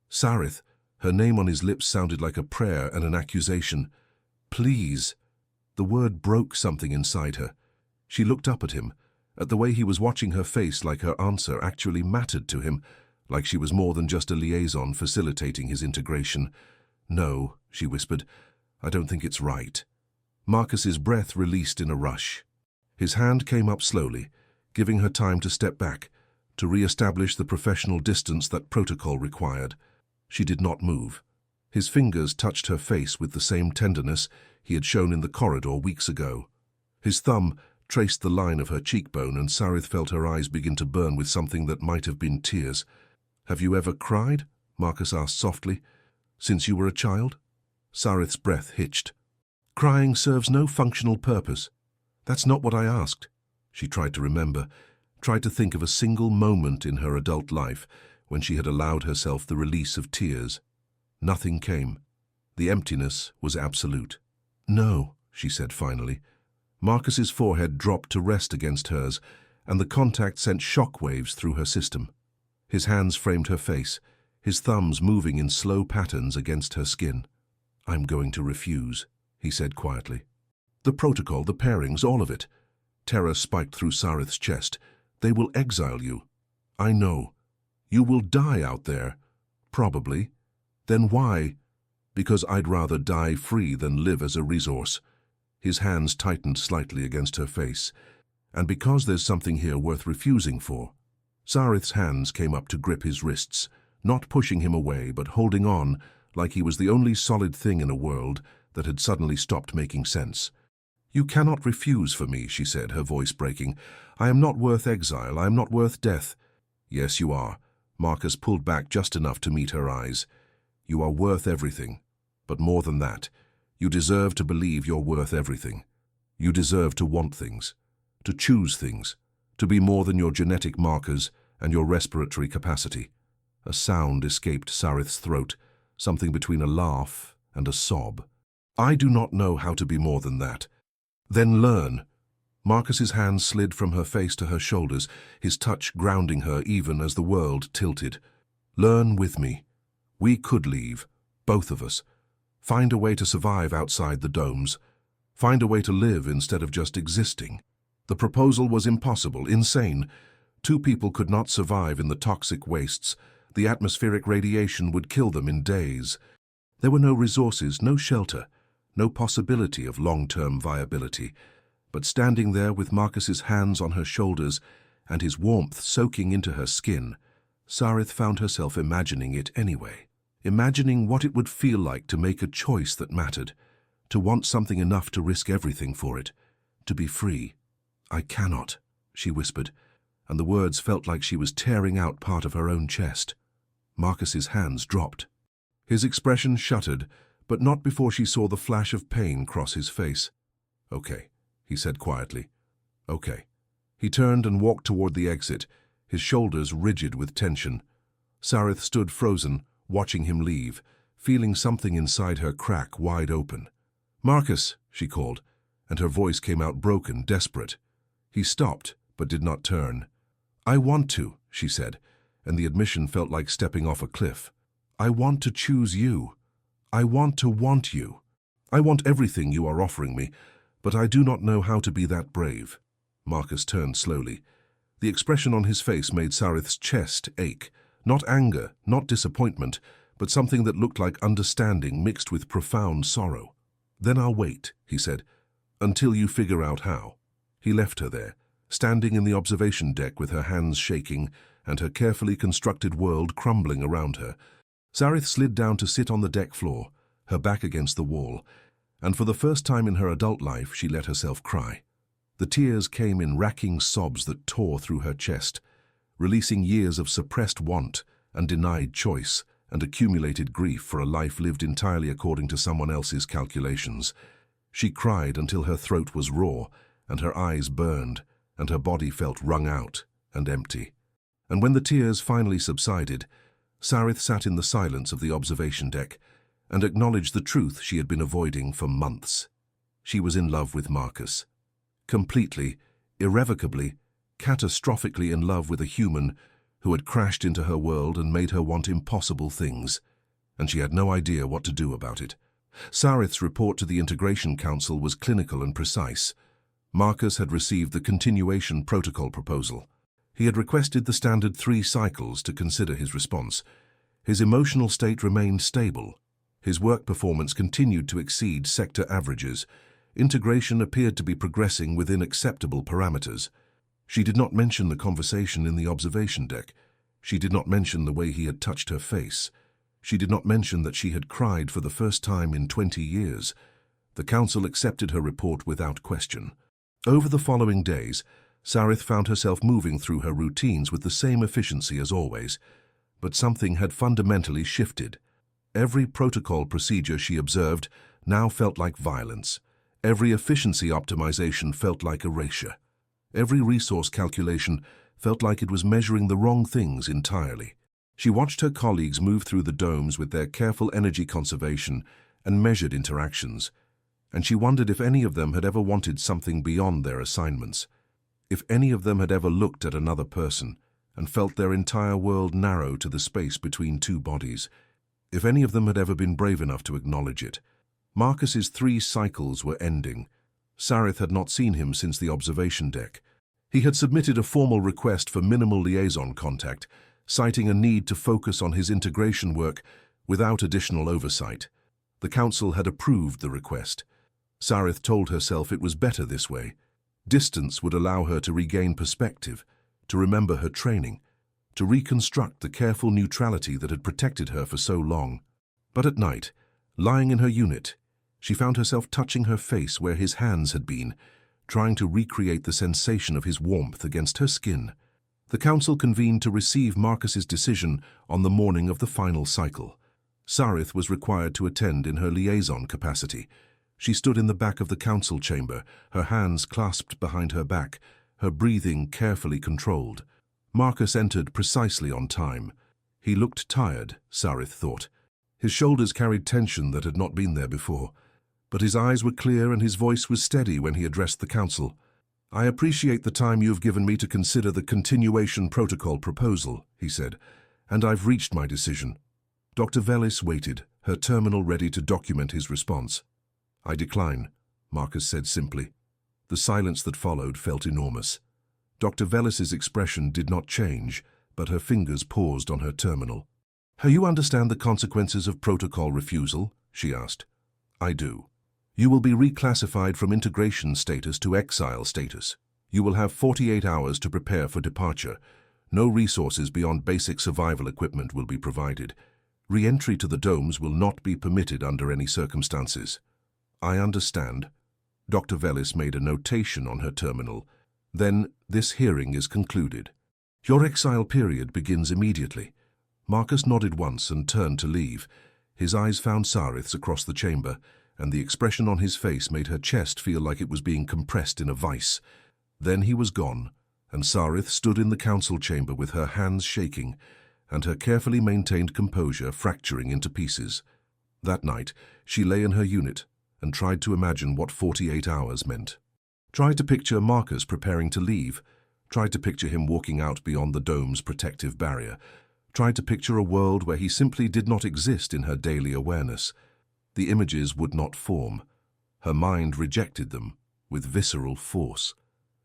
Sarith, her name on his lips sounded like a prayer and an accusation. Please. The word broke something inside her. She looked up at him, at the way he was watching her face, like her answer actually mattered to him, like she was more than just a liaison facilitating his integration. No, she whispered, I don't think it's right. Marcus's breath released in a rush. His hand came up slowly, giving her time to step back, to re-establish the professional distance that protocol required. She did not move. His fingers touched her face with the same tenderness he had shown in the corridor weeks ago. His thumb traced the line of her cheekbone, and Sarith felt her eyes begin to burn with something that might have been tears. Have you ever cried? Marcus asked softly. Since you were a child? Sarith's breath hitched. Crying serves no functional purpose. That's not what I asked. She tried to remember, tried to think of a single moment in her adult life when she had allowed herself the release of tears. Nothing came. The emptiness was absolute. No, she said finally. Marcus's forehead dropped to rest against hers, and the contact sent shock waves through her system. His hands framed her face, his thumbs moving in slow patterns against her skin. I'm going to refuse, he said quietly. The protocol, the pairings, all of it. Terror spiked through Sarith's chest. They will exile you. I know. You will die out there. Probably. Then why? Because I'd rather die free than live as a resource. His hands tightened slightly against her face. And because there's something here worth refusing for. Sarith's hands came up to grip his wrists, not pushing him away, but holding on like he was the only solid thing in a world that had suddenly stopped making sense. You cannot refuse for me, she said, her voice breaking. I am not worth exile. I am not worth death. Yes, you are. Marcus pulled back just enough to meet her eyes. You are worth everything. But more than that, you deserve to believe you're worth everything. You deserve to want things, to choose things, to be more than your genetic markers and your respiratory capacity. A sound escaped Sarith's throat, something between a laugh and a sob. I do not know how to be more than that. Then learn. Marcus's hands slid from her face to her shoulders, his touch grounding her even as the world tilted. Learn with me. We could leave, both of us. Find a way to survive outside the domes. Find a way to live instead of just existing. The proposal was impossible, insane. 2 people could not survive in the toxic wastes. The atmospheric radiation would kill them in days. There were no resources, no shelter, no possibility of long-term viability. But standing there with Marcus's hands on her shoulders and his warmth soaking into her skin, Sarith found herself imagining it anyway. Imagining what it would feel like to make a choice that mattered, to want something enough to risk everything for it, to be free. I cannot, she whispered, and the words felt like she was tearing out part of her own chest. Marcus's hands dropped. His expression shuttered, but not before she saw the flash of pain cross his face. "Okay," he said quietly. "Okay." He turned and walked toward the exit, his shoulders rigid with tension. Sarith stood frozen, watching him leave, feeling something inside her crack wide open. "Marcus," she called, and her voice came out broken, desperate. He stopped, but did not turn. "I want to," she said, and the admission felt like stepping off a cliff. "I want to choose you. I want to want you. I want everything you are offering me, but I do not know how to be that brave." Marcus turned slowly. The expression on his face made Sarith's chest ache. Not anger, not disappointment, but something that looked like understanding mixed with profound sorrow. "Then I'll wait," he said, "until you figure out how." He left her there, standing in the observation deck with her hands shaking and her carefully constructed world crumbling around her. Sarith slid down to sit on the deck floor, her back against the wall, and for the first time in her adult life she let herself cry. The tears came in racking sobs that tore through her chest, releasing years of suppressed want and denied choice and accumulated grief for a life lived entirely according to someone else's calculations. She cried until her throat was raw and her eyes burned and her body felt wrung out and empty. And when the tears finally subsided, Sarith sat in the silence of the observation deck and acknowledged the truth she had been avoiding for months. She was in love with Marcus. Completely, irrevocably, catastrophically in love with a human who had crashed into her world and made her want impossible things, and she had no idea what to do about it. Sarith's report to the Integration Council was clinical and precise. Marcus had received the continuation protocol proposal. He had requested the standard 3 cycles to consider his response. His emotional state remained stable. His work performance continued to exceed sector averages. Integration appeared to be progressing within acceptable parameters. She did not mention the conversation in the observation deck. She did not mention the way he had touched her face. She did not mention that she had cried for the first time in 20 years. The council accepted her report without question. Over the following days, Sarith found herself moving through her routines with the same efficiency as always, but something had fundamentally shifted. Every protocol procedure she observed now felt like violence. Every efficiency optimization felt like erasure. Every resource calculation felt like it was measuring the wrong things entirely. She watched her colleagues move through the domes with their careful energy conservation and measured interactions, and she wondered if any of them had ever wanted something beyond their assignments, if any of them had ever looked at another person and felt their entire world narrow to the space between two bodies, if any of them had ever been brave enough to acknowledge it. Marcus's 3 cycles were ending. Sarith had not seen him since the observation deck. He had submitted a formal request for minimal liaison contact, citing a need to focus on his integration work without additional oversight. The council had approved the request. Sarith told herself it was better this way. Distance would allow her to regain perspective, to remember her training, to reconstruct the careful neutrality that had protected her for so long. But at night, lying in her unit, she found herself touching her face where his hands had been, trying to recreate the sensation of his warmth against her skin. The council convened to receive Marcus's decision on the morning of the final cycle. Sarith was required to attend in her liaison capacity. She stood in the back of the council chamber, her hands clasped behind her back, her breathing carefully controlled. Marcus entered precisely on time. He looked tired, Sarith thought. His shoulders carried tension that had not been there before, but his eyes were clear and his voice was steady when he addressed the council. "I appreciate the time you have given me to consider the continuation protocol proposal," he said, "and I've reached my decision." Dr. Velis waited, her terminal ready to document his response. "I decline," Marcus said simply. The silence that followed felt enormous. Dr. Velis's expression did not change, but her fingers paused on her terminal. "You understand the consequences of protocol refusal?" she asked. "I do. You will be reclassified from integration status to exile status. You will have 48 hours to prepare for departure. No resources beyond basic survival equipment will be provided. Re-entry to the domes will not be permitted under any circumstances." "I understand." Dr. Velis made a notation on her terminal. "Then this hearing is concluded. Your exile period begins immediately." Marcus nodded once and turned to leave. His eyes found Sarith's across the chamber, and the expression on his face made her chest feel like it was being compressed in a vice. Then he was gone, and Sarith stood in the council chamber with her hands shaking, and her carefully maintained composure fracturing into pieces. That night, she lay in her unit and tried to imagine what 48 hours meant. Tried to picture Marcus preparing to leave, tried to picture him walking out beyond the dome's protective barrier, tried to picture a world where he simply did not exist in her daily awareness. The images would not form. Her mind rejected them with visceral force.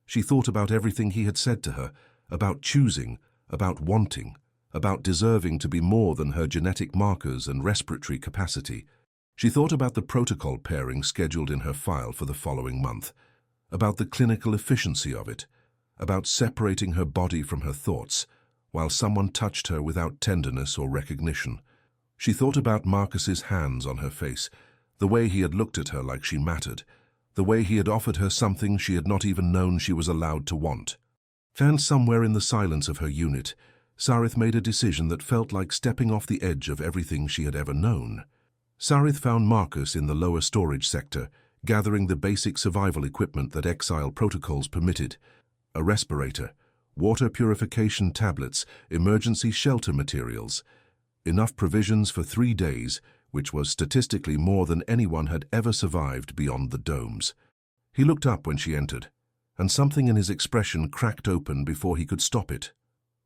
She thought about everything he had said to her, about choosing, about wanting, about deserving to be more than her genetic markers and respiratory capacity. She thought about the protocol pairing scheduled in her file for the following month, about the clinical efficiency of it, about separating her body from her thoughts, while someone touched her without tenderness or recognition. She thought about Marcus's hands on her face, the way he had looked at her like she mattered, the way he had offered her something she had not even known she was allowed to want. And somewhere in the silence of her unit, Sarith made a decision that felt like stepping off the edge of everything she had ever known. Sarith found Marcus in the lower storage sector, gathering the basic survival equipment that exile protocols permitted: a respirator, water purification tablets, emergency shelter materials, enough provisions for 3 days, which was statistically more than anyone had ever survived beyond the domes. He looked up when she entered, and something in his expression cracked open before he could stop it.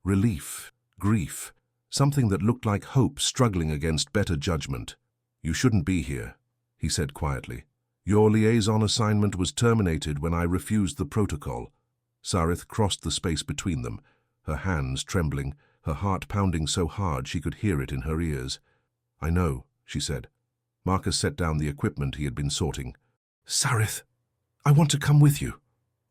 Relief, grief, something that looked like hope struggling against better judgment. "You shouldn't be here," he said quietly. "Your liaison assignment was terminated when I refused the protocol." Sarith crossed the space between them, her hands trembling, her heart pounding so hard she could hear it in her ears. "I know," she said. Marcus set down the equipment he had been sorting. "Sarith, I want to come with you."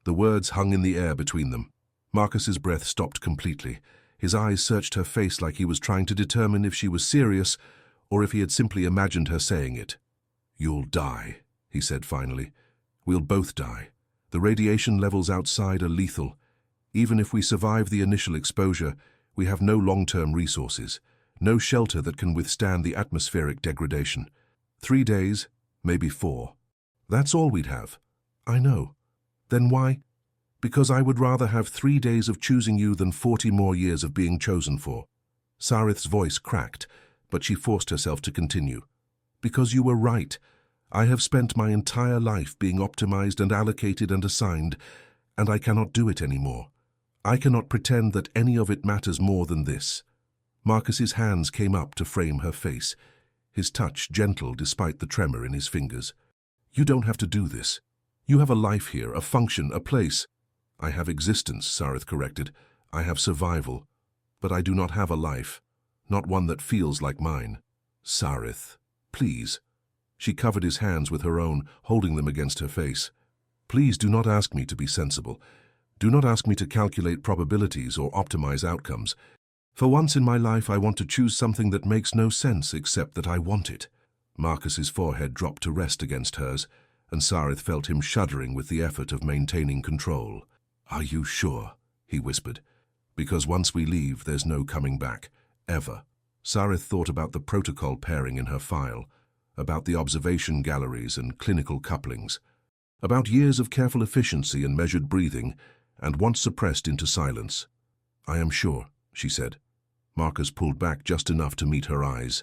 The words hung in the air between them. Marcus's breath stopped completely. His eyes searched her face like he was trying to determine if she was serious or if he had simply imagined her saying it. "You'll die," he said finally. "We'll both die. The radiation levels outside are lethal. Even if we survive the initial exposure, we have no long-term resources, no shelter that can withstand the atmospheric degradation. 3 days, maybe 4. That's all we'd have." "I know." "Then why?" "Because I would rather have 3 days of choosing you than 40 more years of being chosen for." Sarith's voice cracked, but she forced herself to continue. "Because you were right. I have spent my entire life being optimized and allocated and assigned, and I cannot do it anymore. I cannot pretend that any of it matters more than this." Marcus's hands came up to frame her face, his touch gentle despite the tremor in his fingers. "You don't have to do this. You have a life here, a function, a place." "I have existence," Sarith corrected. "I have survival. But I do not have a life, not one that feels like mine." "Sarith, please." She covered his hands with her own, holding them against her face. "Please do not ask me to be sensible. Do not ask me to calculate probabilities or optimize outcomes. For once in my life, I want to choose something that makes no sense except that I want it." Marcus's forehead dropped to rest against hers, and Sarith felt him shuddering with the effort of maintaining control. "Are you sure?" he whispered. "Because once we leave, there's no coming back, ever." Sarith thought about the protocol pairing in her file, about the observation galleries and clinical couplings, about years of careful efficiency and measured breathing, and once suppressed into silence. "I am sure," she said. Marcus pulled back just enough to meet her eyes.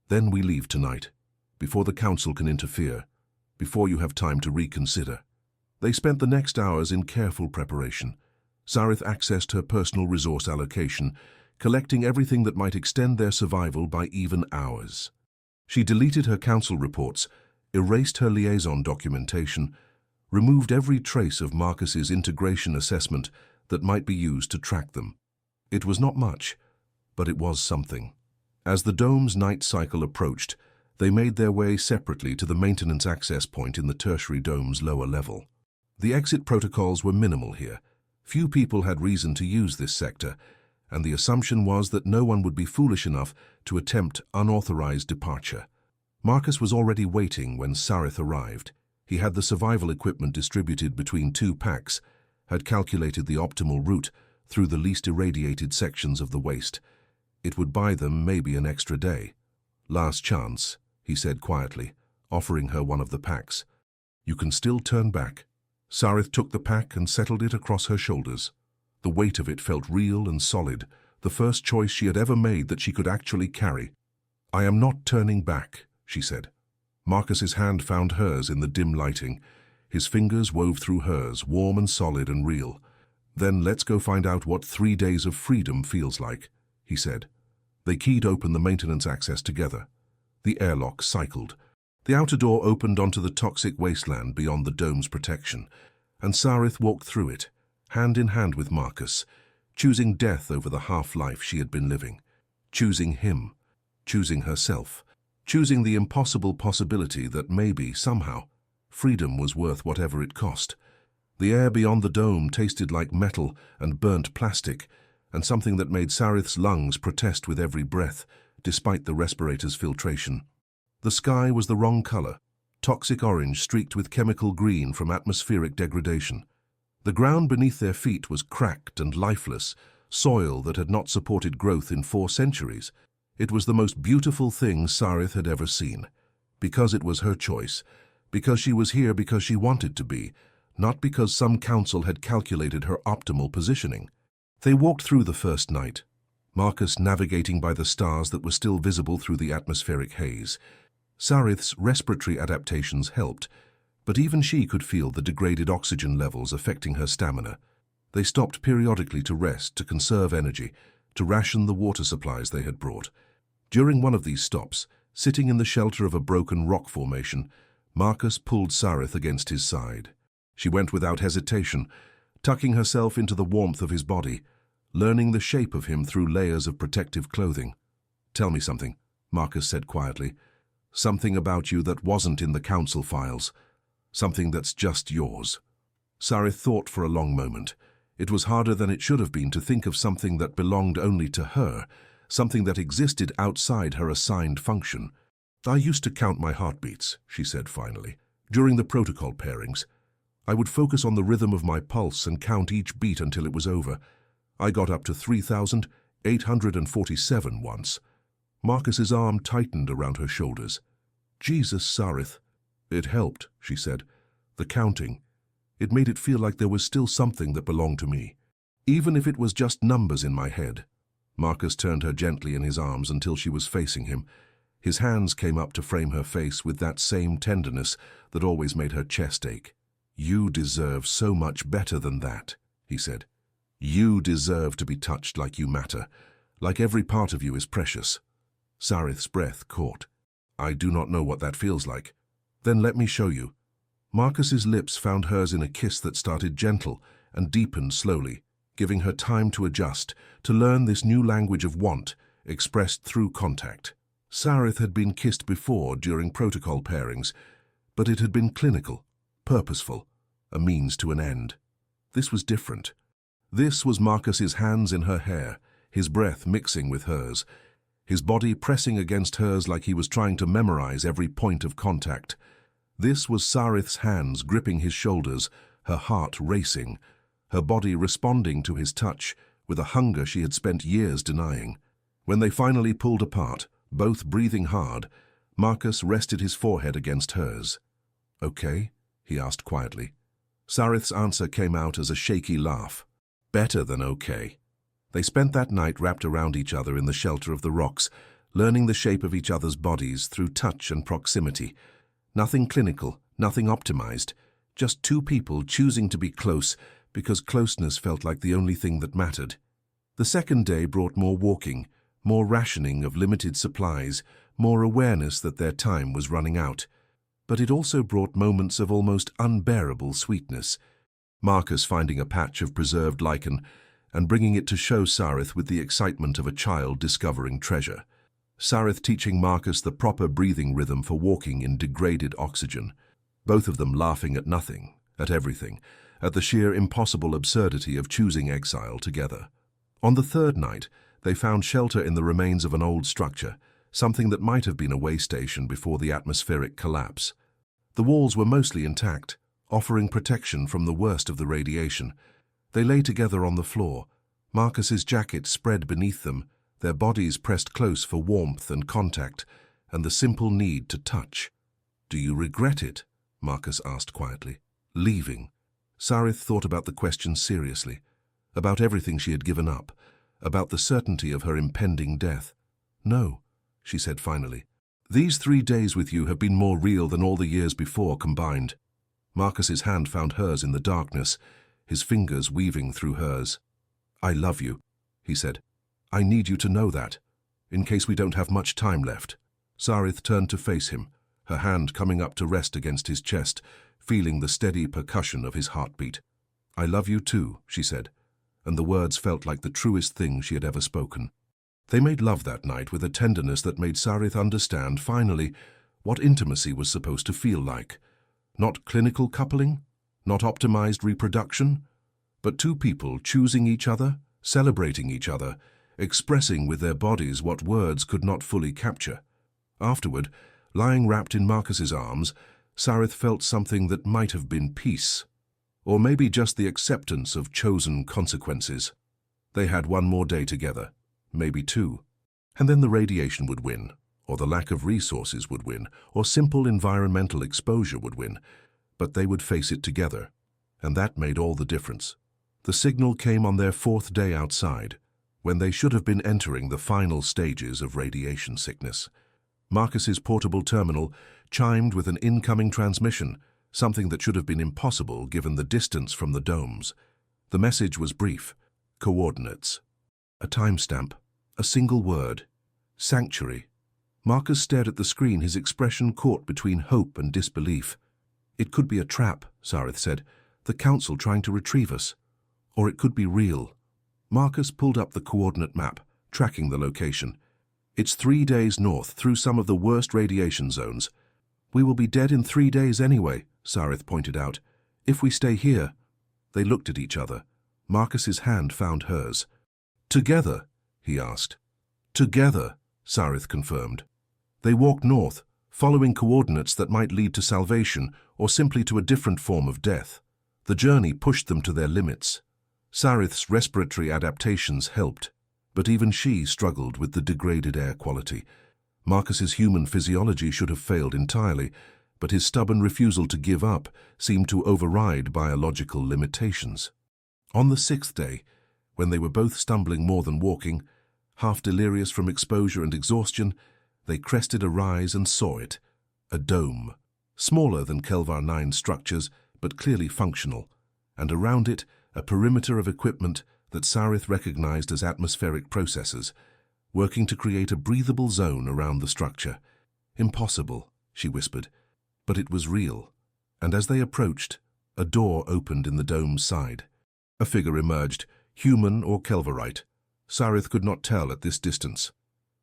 "Then we leave tonight, before the council can interfere, before you have time to reconsider." They spent the next hours in careful preparation. Sarith accessed her personal resource allocation, collecting everything that might extend their survival by even hours. She deleted her council reports, erased her liaison documentation, removed every trace of Marcus's integration assessment that might be used to track them. It was not much, but it was something. As the dome's night cycle approached, they made their way separately to the maintenance access point in the tertiary dome's lower level. The exit protocols were minimal here. Few people had reason to use this sector, and the assumption was that no one would be foolish enough to attempt unauthorized departure. Marcus was already waiting when Sarith arrived. He had the survival equipment distributed between 2 packs, had calculated the optimal route through the least irradiated sections of the waste. It would buy them maybe an extra day. Last chance, he said quietly, offering her one of the packs. You can still turn back. Sarith took the pack and settled it across her shoulders. The weight of it felt real and solid, the first choice she had ever made that she could actually carry. I am not turning back, she said. Marcus's hand found hers in the dim lighting. His fingers wove through hers, warm and solid and real. Then let's go find out what 3 days of freedom feels like, he said. They keyed open the maintenance access together. The airlock cycled. The outer door opened onto the toxic wasteland beyond the dome's protection, and Sarith walked through it, hand in hand with Marcus, choosing death over the half-life she had been living, choosing him, choosing herself, choosing the impossible possibility that maybe, somehow, freedom was worth whatever it cost. The air beyond the dome tasted like metal and burnt plastic, and something that made Sarith's lungs protest with every breath, despite the respirator's filtration. The sky was the wrong color, toxic orange streaked with chemical green from atmospheric degradation. The ground beneath their feet was cracked and lifeless, soil that had not supported growth in 4 centuries. It was the most beautiful thing Sarith had ever seen, because it was her choice, because she was here because she wanted to be, not because some council had calculated her optimal positioning. They walked through the first night, Marcus navigating by the stars that were still visible through the atmospheric haze. Sarith's respiratory adaptations helped, but even she could feel the degraded oxygen levels affecting her stamina. They stopped periodically to rest, to conserve energy, to ration the water supplies they had brought. During one of these stops, sitting in the shelter of a broken rock formation, Marcus pulled Sarith against his side. She went without hesitation, tucking herself into the warmth of his body, learning the shape of him through layers of protective clothing. Tell me something, Marcus said quietly. Something about you that wasn't in the council files. Something that's just yours. Sarith thought for a long moment. It was harder than it should have been to think of something that belonged only to her, something that existed outside her assigned function. I used to count my heartbeats, she said finally. During the protocol pairings, I would focus on the rhythm of my pulse and count each beat until it was over. I got up to 3,847 once. Marcus's arm tightened around her shoulders. Jesus, Sarith. It helped, she said. The counting. It made it feel like there was still something that belonged to me, even if it was just numbers in my head. Marcus turned her gently in his arms until she was facing him. His hands came up to frame her face with that same tenderness that always made her chest ache. You deserve so much better than that, he said. You deserve to be touched like you matter, like every part of you is precious. Sarith's breath caught. I do not know what that feels like. Then let me show you. Marcus's lips found hers in a kiss that started gentle and deepened slowly, giving her time to adjust, to learn this new language of want, expressed through contact. Sarith had been kissed before during protocol pairings, but it had been clinical, purposeful, a means to an end. This was different. This was Marcus's hands in her hair, his breath mixing with hers, his body pressing against hers like he was trying to memorize every point of contact. This was Sarith's hands gripping his shoulders, her heart racing, her body responding to his touch with a hunger she had spent years denying. When they finally pulled apart, both breathing hard, Marcus rested his forehead against hers. Okay? He asked quietly. Sarith's answer came out as a shaky laugh. Better than okay. They spent that night wrapped around each other in the shelter of the rocks, learning the shape of each other's bodies through touch and proximity. Nothing clinical, nothing optimized, just 2 people choosing to be close because closeness felt like the only thing that mattered. The second day brought more walking, more rationing of limited supplies, more awareness that their time was running out. But it also brought moments of almost unbearable sweetness. Marcus finding a patch of preserved lichen and bringing it to show Sarith with the excitement of a child discovering treasure. Sarith teaching Marcus the proper breathing rhythm for walking in degraded oxygen. Both of them laughing at nothing, at everything, at the sheer impossible absurdity of choosing exile together. On the third night, they found shelter in the remains of an old structure, something that might have been a way station before the atmospheric collapse. The walls were mostly intact, offering protection from the worst of the radiation. They lay together on the floor, Marcus's jacket spread beneath them, their bodies pressed close for warmth and contact, and the simple need to touch. "Do you regret it?" Marcus asked quietly. "Leaving?" Sarith thought about the question seriously, about everything she had given up, about the certainty of her impending death. "No," she said finally. "These 3 days with you have been more real than all the years before combined." Marcus's hand found hers in the darkness, his fingers weaving through hers. "I love you," he said. "I need you to know that, in case we don't have much time left." Sarith turned to face him, her hand coming up to rest against his chest, feeling the steady percussion of his heartbeat. "I love you too," she said, and the words felt like the truest thing she had ever spoken. They made love that night with a tenderness that made Sarith understand, finally, what intimacy was supposed to feel like. Not clinical coupling, not optimized reproduction, but two people choosing each other, celebrating each other, expressing with their bodies what words could not fully capture. Afterward, lying wrapped in Marcus's arms, Sarith felt something that might have been peace, or maybe just the acceptance of chosen consequences. They had one more day together, maybe 2, and then the radiation would win, or the lack of resources would win, or simple environmental exposure would win, but they would face it together, and that made all the difference. The signal came on their 4th day outside, when they should have been entering the final stages of radiation sickness. Marcus's portable terminal chimed with an incoming transmission, something that should have been impossible given the distance from the domes. The message was brief: coordinates. A timestamp, a single word: sanctuary. Marcus stared at the screen, his expression caught between hope and disbelief. "It could be a trap," Sarith said, "the Council trying to retrieve us. Or it could be real." Marcus pulled up the coordinate map, tracking the location. "It's 3 days north, through some of the worst radiation zones." "We will be dead in 3 days anyway," Sarith pointed out. "If we stay here." They looked at each other. Marcus's hand found hers. "Together?" he asked. "Together," Sarith confirmed. They walked north, following coordinates that might lead to salvation or simply to a different form of death. The journey pushed them to their limits. Sarith's respiratory adaptations helped, but even she struggled with the degraded air quality. Marcus's human physiology should have failed entirely, but his stubborn refusal to give up seemed to override biological limitations. On the 6th day, when they were both stumbling more than walking, half delirious from exposure and exhaustion, they crested a rise and saw it: a dome, smaller than Kelvar 9's structures, but clearly functional, and around it a perimeter of equipment that Sarith recognized as atmospheric processors, working to create a breathable zone around the structure. "Impossible," she whispered, but it was real, and as they approached, a door opened in the dome's side. A figure emerged, human or Kelvarite. Sarith could not tell at this distance.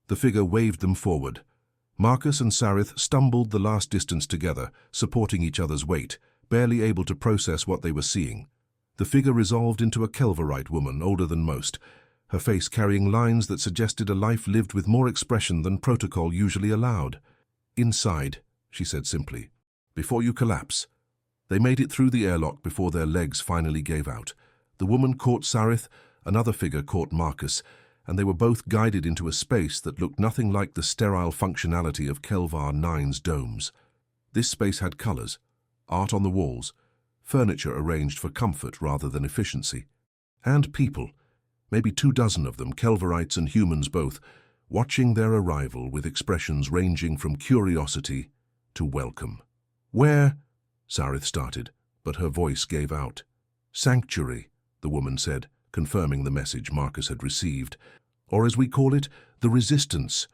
The figure waved them forward. Marcus and Sarith stumbled the last distance together, supporting each other's weight, barely able to process what they were seeing. The figure resolved into a Kelvarite woman, older than most, her face carrying lines that suggested a life lived with more expression than protocol usually allowed. "Inside," she said simply, "before you collapse." They made it through the airlock before their legs finally gave out. The woman caught Sarith, another figure caught Marcus, and they were both guided into a space that looked nothing like the sterile functionality of Kelvar 9's domes. This space had colors, art on the walls, furniture arranged for comfort rather than efficiency, and people, maybe 24 of them, Kelvarites and humans both, watching their arrival with expressions ranging from curiosity to welcome. "Where?" Sarith started, but her voice gave out. "Sanctuary," the woman said, confirming the message Marcus had received. "Or as we call it, the resistance.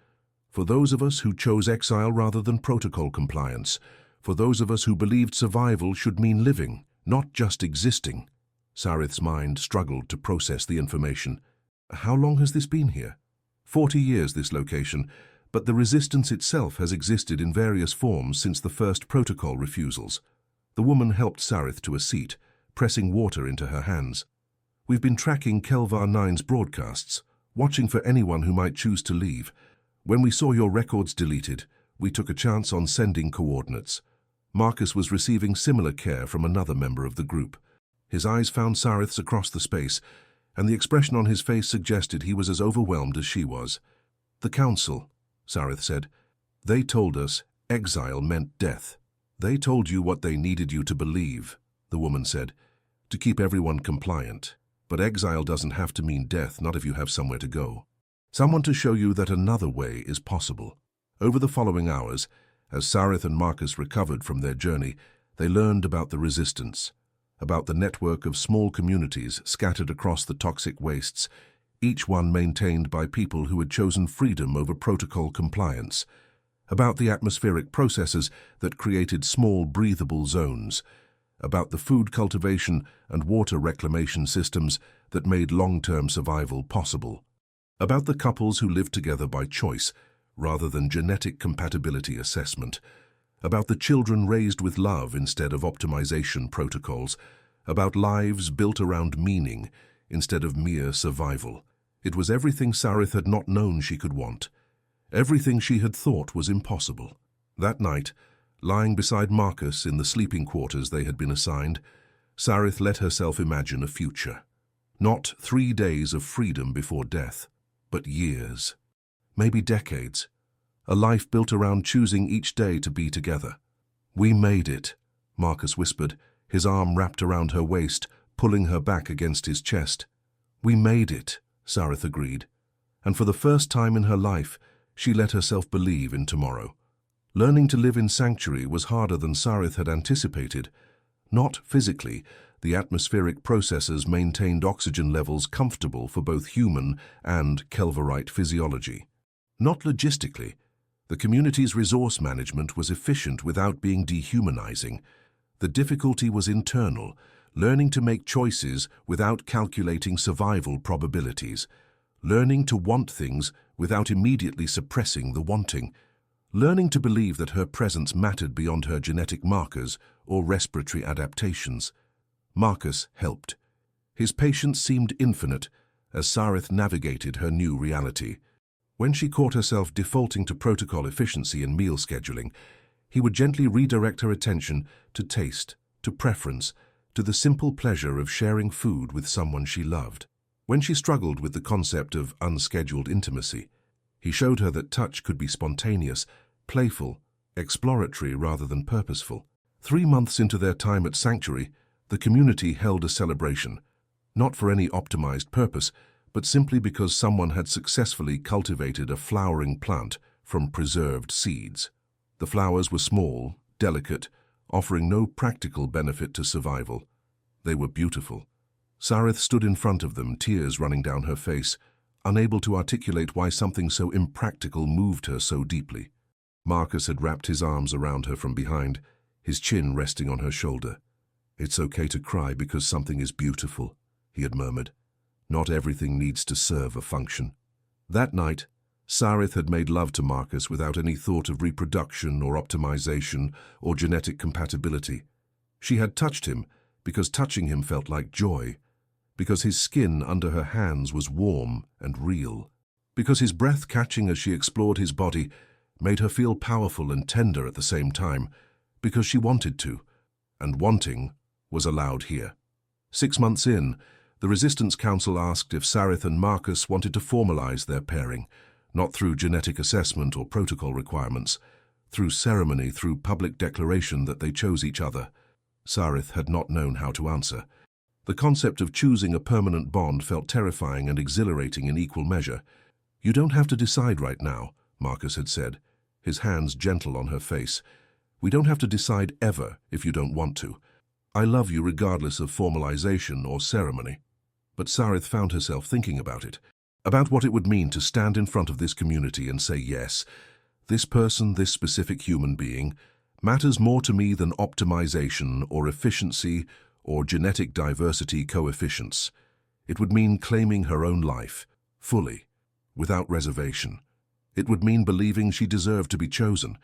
For those of us who chose exile rather than protocol compliance. For those of us who believed survival should mean living, not just existing." Sarith's mind struggled to process the information. "How long has this been here?" 40 years, this location, but the resistance itself has existed in various forms since the first protocol refusals. The woman helped Sarith to a seat, pressing water into her hands. "We've been tracking Kelvar 9's broadcasts, watching for anyone who might choose to leave. When we saw your records deleted, we took a chance on sending coordinates." Marcus was receiving similar care from another member of the group. His eyes found Sarith's across the space, and the expression on his face suggested he was as overwhelmed as she was. "The Council," Sarith said. They told us exile meant death. They told you what they needed you to believe, the woman said, to keep everyone compliant. But exile doesn't have to mean death, not if you have somewhere to go. Someone to show you that another way is possible. Over the following hours, as Sarith and Marcus recovered from their journey, they learned about the resistance, about the network of small communities scattered across the toxic wastes, each one maintained by people who had chosen freedom over protocol compliance, about the atmospheric processes that created small breathable zones, about the food cultivation and water reclamation systems that made long-term survival possible, about the couples who lived together by choice rather than genetic compatibility assessment, about the children raised with love instead of optimization protocols, about lives built around meaning instead of mere survival. It was everything Sarith had not known she could want, everything she had thought was impossible. That night, lying beside Marcus in the sleeping quarters they had been assigned, Sarith let herself imagine a future. Not 3 days of freedom before death, but years, maybe decades. A life built around choosing each day to be together. "We made it," Marcus whispered, his arm wrapped around her waist, pulling her back against his chest. "We made it," Sarith agreed. And for the first time in her life, she let herself believe in tomorrow. Learning to live in sanctuary was harder than Sarith had anticipated. Not physically, the atmospheric processes maintained oxygen levels comfortable for both human and Kelverite physiology. Not logistically, the community's resource management was efficient without being dehumanizing. The difficulty was internal, learning to make choices without calculating survival probabilities, learning to want things without immediately suppressing the wanting, learning to believe that her presence mattered beyond her genetic markers or respiratory adaptations. Marcus helped. His patience seemed infinite as Sarith navigated her new reality. When she caught herself defaulting to protocol efficiency in meal scheduling, he would gently redirect her attention to taste, to preference, to the simple pleasure of sharing food with someone she loved. When she struggled with the concept of unscheduled intimacy, he showed her that touch could be spontaneous, playful, exploratory rather than purposeful. 3 months into their time at Sanctuary, the community held a celebration, not for any optimized purpose, but simply because someone had successfully cultivated a flowering plant from preserved seeds. The flowers were small, delicate, offering no practical benefit to survival. They were beautiful. Sarith stood in front of them, tears running down her face, unable to articulate why something so impractical moved her so deeply. Marcus had wrapped his arms around her from behind, his chin resting on her shoulder. "It's okay to cry because something is beautiful," he had murmured. "Not everything needs to serve a function." That night, Sarith had made love to Marcus without any thought of reproduction or optimization or genetic compatibility. She had touched him because touching him felt like joy, because his skin under her hands was warm and real, because his breath catching as she explored his body made her feel powerful and tender at the same time, because she wanted to, and wanting was allowed here. 6 months in, the Resistance Council asked if Sarith and Marcus wanted to formalize their pairing, not through genetic assessment or protocol requirements, through ceremony, through public declaration that they chose each other. Sarith had not known how to answer. The concept of choosing a permanent bond felt terrifying and exhilarating in equal measure. "You don't have to decide right now," Marcus had said, his hands gentle on her face. "We don't have to decide ever if you don't want to. I love you regardless of formalization or ceremony." But Sarith found herself thinking about it, about what it would mean to stand in front of this community and say, "Yes, this person, this specific human being, matters more to me than optimization or efficiency or genetic diversity coefficients." It would mean claiming her own life, fully, without reservation. It would mean believing she deserved to be chosen,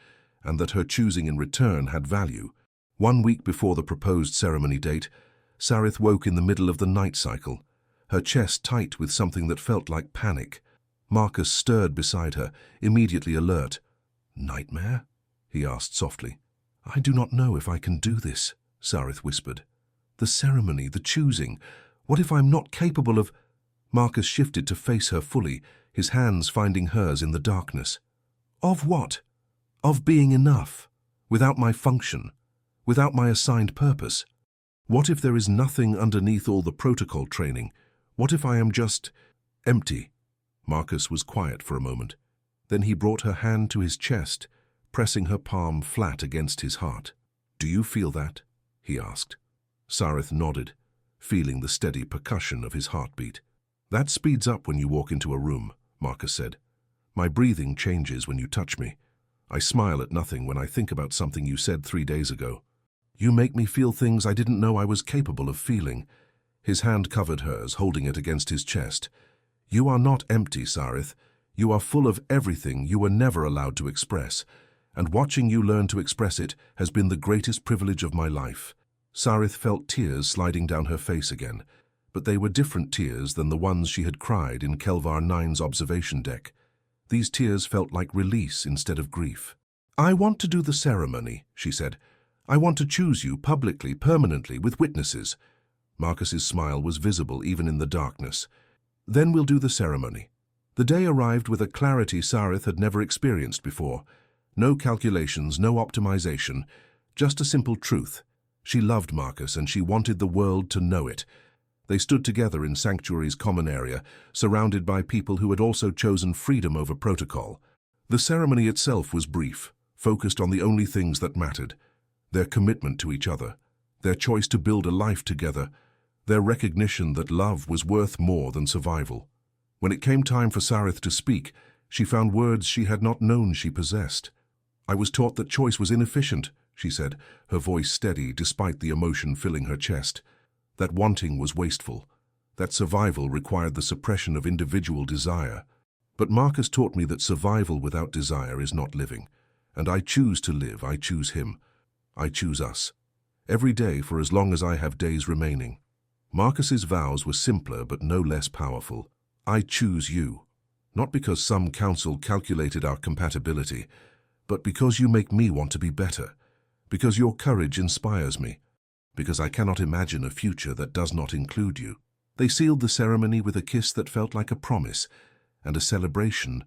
and that her choosing in return had value. 1 week before the proposed ceremony date, Sarith woke in the middle of the night cycle, her chest tight with something that felt like panic. Marcus stirred beside her, immediately alert. "Nightmare?" he asked softly. "I do not know if I can do this," Sarith whispered. "The ceremony, the choosing. What if I'm not capable of—" Marcus shifted to face her fully, his hands finding hers in the darkness. "Of what?" Of being enough, without my function, without my assigned purpose. What if there is nothing underneath all the protocol training? What if I am just empty? Marcus was quiet for a moment. Then he brought her hand to his chest, pressing her palm flat against his heart. "Do you feel that?" he asked. Sarith nodded, feeling the steady percussion of his heartbeat. "That speeds up when you walk into a room," Marcus said. "My breathing changes when you touch me. I smile at nothing when I think about something you said 3 days ago. You make me feel things I didn't know I was capable of feeling." His hand covered hers, holding it against his chest. "You are not empty, Sarith. You are full of everything you were never allowed to express, and watching you learn to express it has been the greatest privilege of my life." Sarith felt tears sliding down her face again, but they were different tears than the ones she had cried in Kelvar 9's observation deck. These tears felt like release instead of grief. "I want to do the ceremony," she said. "I want to choose you publicly, permanently, with witnesses." Marcus's smile was visible even in the darkness. "Then we'll do the ceremony." The day arrived with a clarity Sarith had never experienced before. No calculations, no optimization, just a simple truth. She loved Marcus and she wanted the world to know it. They stood together in Sanctuary's common area, surrounded by people who had also chosen freedom over protocol. The ceremony itself was brief, focused on the only things that mattered: their commitment to each other, their choice to build a life together, their recognition that love was worth more than survival. When it came time for Sarith to speak, she found words she had not known she possessed. "I was taught that choice was inefficient," she said, her voice steady despite the emotion filling her chest. "That wanting was wasteful, that survival required the suppression of individual desire. But Marcus taught me that survival without desire is not living. And I choose to live, I choose him. I choose us. Every day for as long as I have days remaining." Marcus's vows were simpler but no less powerful. "I choose you, not because some council calculated our compatibility, but because you make me want to be better, because your courage inspires me, because I cannot imagine a future that does not include you." They sealed the ceremony with a kiss that felt like a promise and a celebration,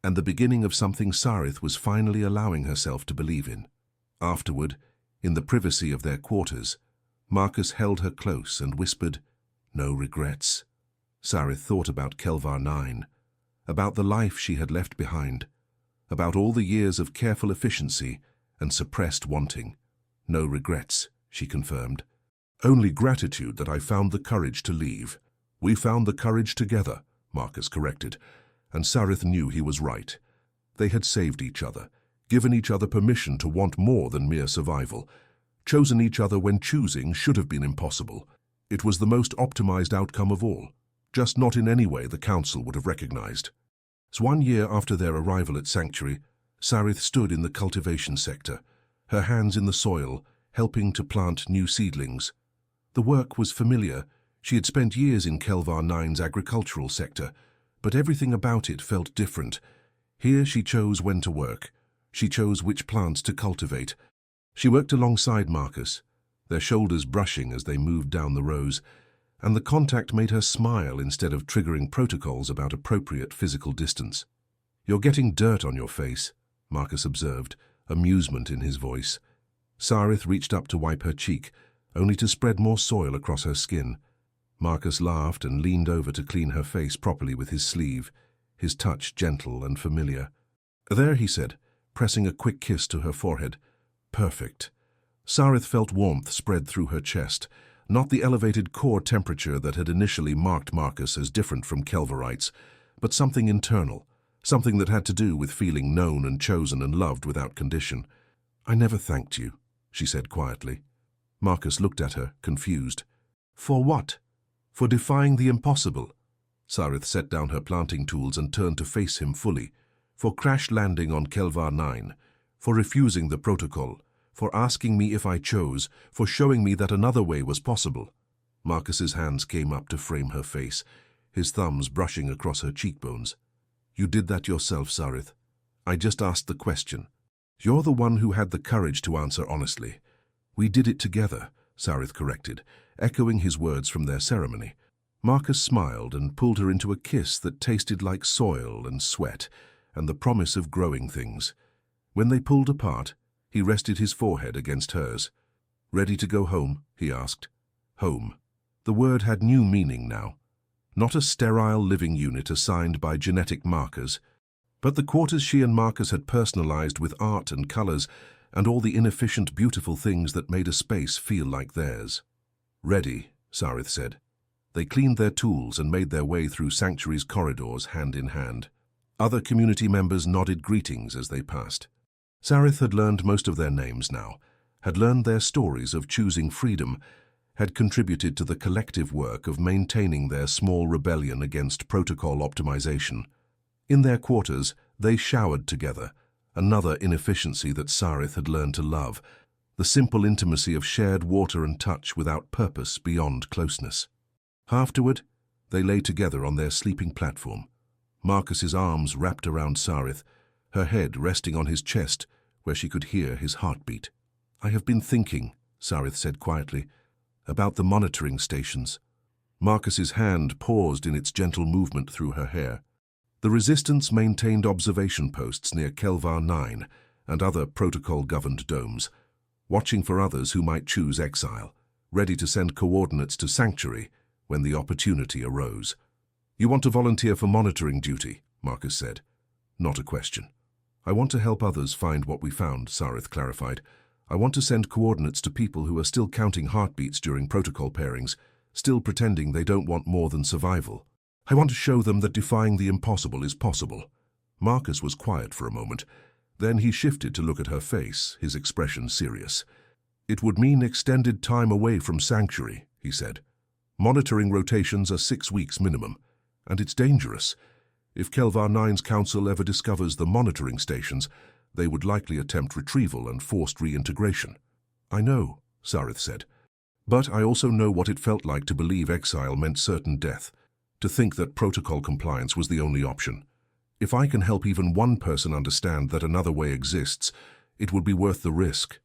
and the beginning of something Sarith was finally allowing herself to believe in. Afterward, in the privacy of their quarters, Marcus held her close and whispered, "No regrets." Sarith thought about Kelvar 9, about the life she had left behind, about all the years of careful efficiency and suppressed wanting. "No regrets," she confirmed. "Only gratitude that I found the courage to leave." "We found the courage together," Marcus corrected, and Sarith knew he was right. They had saved each other, given each other permission to want more than mere survival, chosen each other when choosing should have been impossible. It was the most optimized outcome of all, just not in any way the council would have recognized. So 1 year after their arrival at Sanctuary, Sarith stood in the cultivation sector, her hands in the soil, helping to plant new seedlings. The work was familiar. She had spent years in Kelvar 9's agricultural sector, but everything about it felt different. Here she chose when to work. She chose which plants to cultivate. She worked alongside Marcus, their shoulders brushing as they moved down the rows, and the contact made her smile instead of triggering protocols about appropriate physical distance. "You're getting dirt on your face," Marcus observed, amusement in his voice. Sarith reached up to wipe her cheek, only to spread more soil across her skin. Marcus laughed and leaned over to clean her face properly with his sleeve, his touch gentle and familiar. "There," he said, pressing a quick kiss to her forehead. "Perfect." Sarith felt warmth spread through her chest, not the elevated core temperature that had initially marked Marcus as different from Kelvarites, but something internal, something that had to do with feeling known and chosen and loved without condition. "I never thanked you," she said quietly. Marcus looked at her, confused. "For what?" "For defying the impossible." Sarith set down her planting tools and turned to face him fully. "For crash landing on Kelvar 9, for refusing the protocol, for asking me if I chose, for showing me that another way was possible." Marcus's hands came up to frame her face, his thumbs brushing across her cheekbones. "You did that yourself, Sarith. I just asked the question. You're the one who had the courage to answer honestly." "We did it together," Sarith corrected, echoing his words from their ceremony. Marcus smiled and pulled her into a kiss that tasted like soil and sweat and the promise of growing things. When they pulled apart, he rested his forehead against hers. "Ready to go home?" he asked. Home. The word had new meaning now. Not a sterile living unit assigned by genetic markers, but the quarters she and Marcus had personalized with art and colors and all the inefficient, beautiful things that made a space feel like theirs. "Ready," Sarith said. They cleaned their tools and made their way through Sanctuary's corridors hand in hand. Other community members nodded greetings as they passed. Sarith had learned most of their names now, had learned their stories of choosing freedom, had contributed to the collective work of maintaining their small rebellion against protocol optimization. In their quarters, they showered together, another inefficiency that Sarith had learned to love, the simple intimacy of shared water and touch without purpose beyond closeness. Afterward, they lay together on their sleeping platform, Marcus's arms wrapped around Sarith, her head resting on his chest where she could hear his heartbeat. "I have been thinking," Sarith said quietly, "about the monitoring stations." Marcus's hand paused in its gentle movement through her hair. The Resistance maintained observation posts near Kelvar 9 and other protocol-governed domes, watching for others who might choose exile, ready to send coordinates to Sanctuary when the opportunity arose. "You want to volunteer for monitoring duty," Marcus said. "Not a question." "I want to help others find what we found," Sarith clarified. "I want to send coordinates to people who are still counting heartbeats during protocol pairings, still pretending they don't want more than survival. I want to show them that defying the impossible is possible." Marcus was quiet for a moment. Then he shifted to look at her face, his expression serious. "It would mean extended time away from Sanctuary," he said. "Monitoring rotations are 6 weeks minimum, and it's dangerous. If Kelvar 9's council ever discovers the monitoring stations, they would likely attempt retrieval and forced reintegration." "I know," Sarith said. "But I also know what it felt like to believe exile meant certain death, to think that protocol compliance was the only option. If I can help even one person understand that another way exists, it would be worth the risk."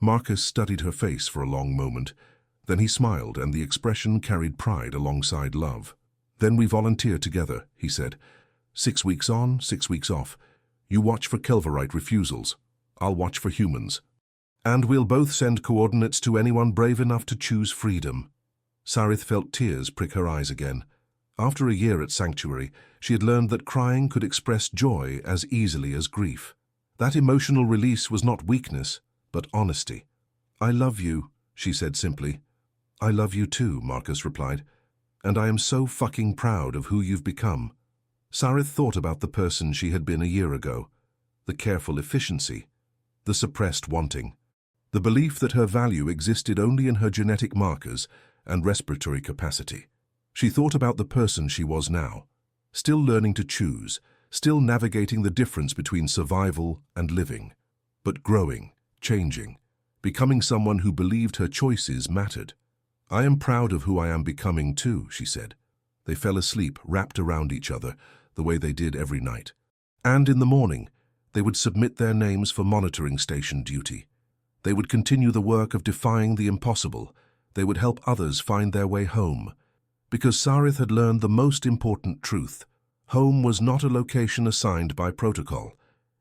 Marcus studied her face for a long moment. Then he smiled, and the expression carried pride alongside love. "Then we volunteer together," he said. 6 weeks on, 6 weeks off. You watch for Kelvarite refusals. I'll watch for humans. And we'll both send coordinates to anyone brave enough to choose freedom." Sarith felt tears prick her eyes again. After a year at Sanctuary, she had learned that crying could express joy as easily as grief. That emotional release was not weakness, but honesty. "I love you," she said simply. "I love you too," Marcus replied. "And I am so fucking proud of who you've become." Sarith thought about the person she had been a year ago, the careful efficiency, the suppressed wanting, the belief that her value existed only in her genetic markers and respiratory capacity. She thought about the person she was now, still learning to choose, still navigating the difference between survival and living, but growing, changing, becoming someone who believed her choices mattered. "I am proud of who I am becoming too," she said. They fell asleep, wrapped around each other, the way they did every night. And in the morning, they would submit their names for monitoring station duty. They would continue the work of defying the impossible. They would help others find their way home. Because Sarith had learned the most important truth. Home was not a location assigned by protocol.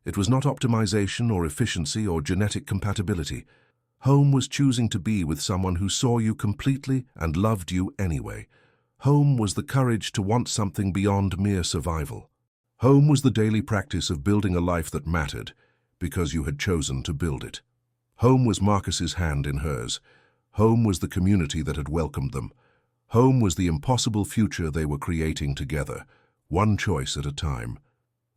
It was not optimization or efficiency or genetic compatibility. Home was choosing to be with someone who saw you completely and loved you anyway. Home was the courage to want something beyond mere survival. Home was the daily practice of building a life that mattered, because you had chosen to build it. Home was Marcus's hand in hers. Home was the community that had welcomed them. Home was the impossible future they were creating together, one choice at a time.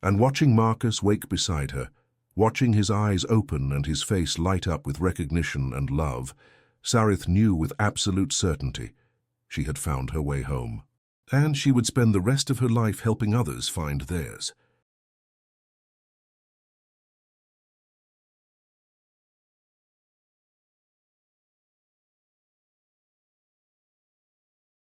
And watching Marcus wake beside her, watching his eyes open and his face light up with recognition and love, Sarith knew with absolute certainty she had found her way home. And she would spend the rest of her life helping others find theirs.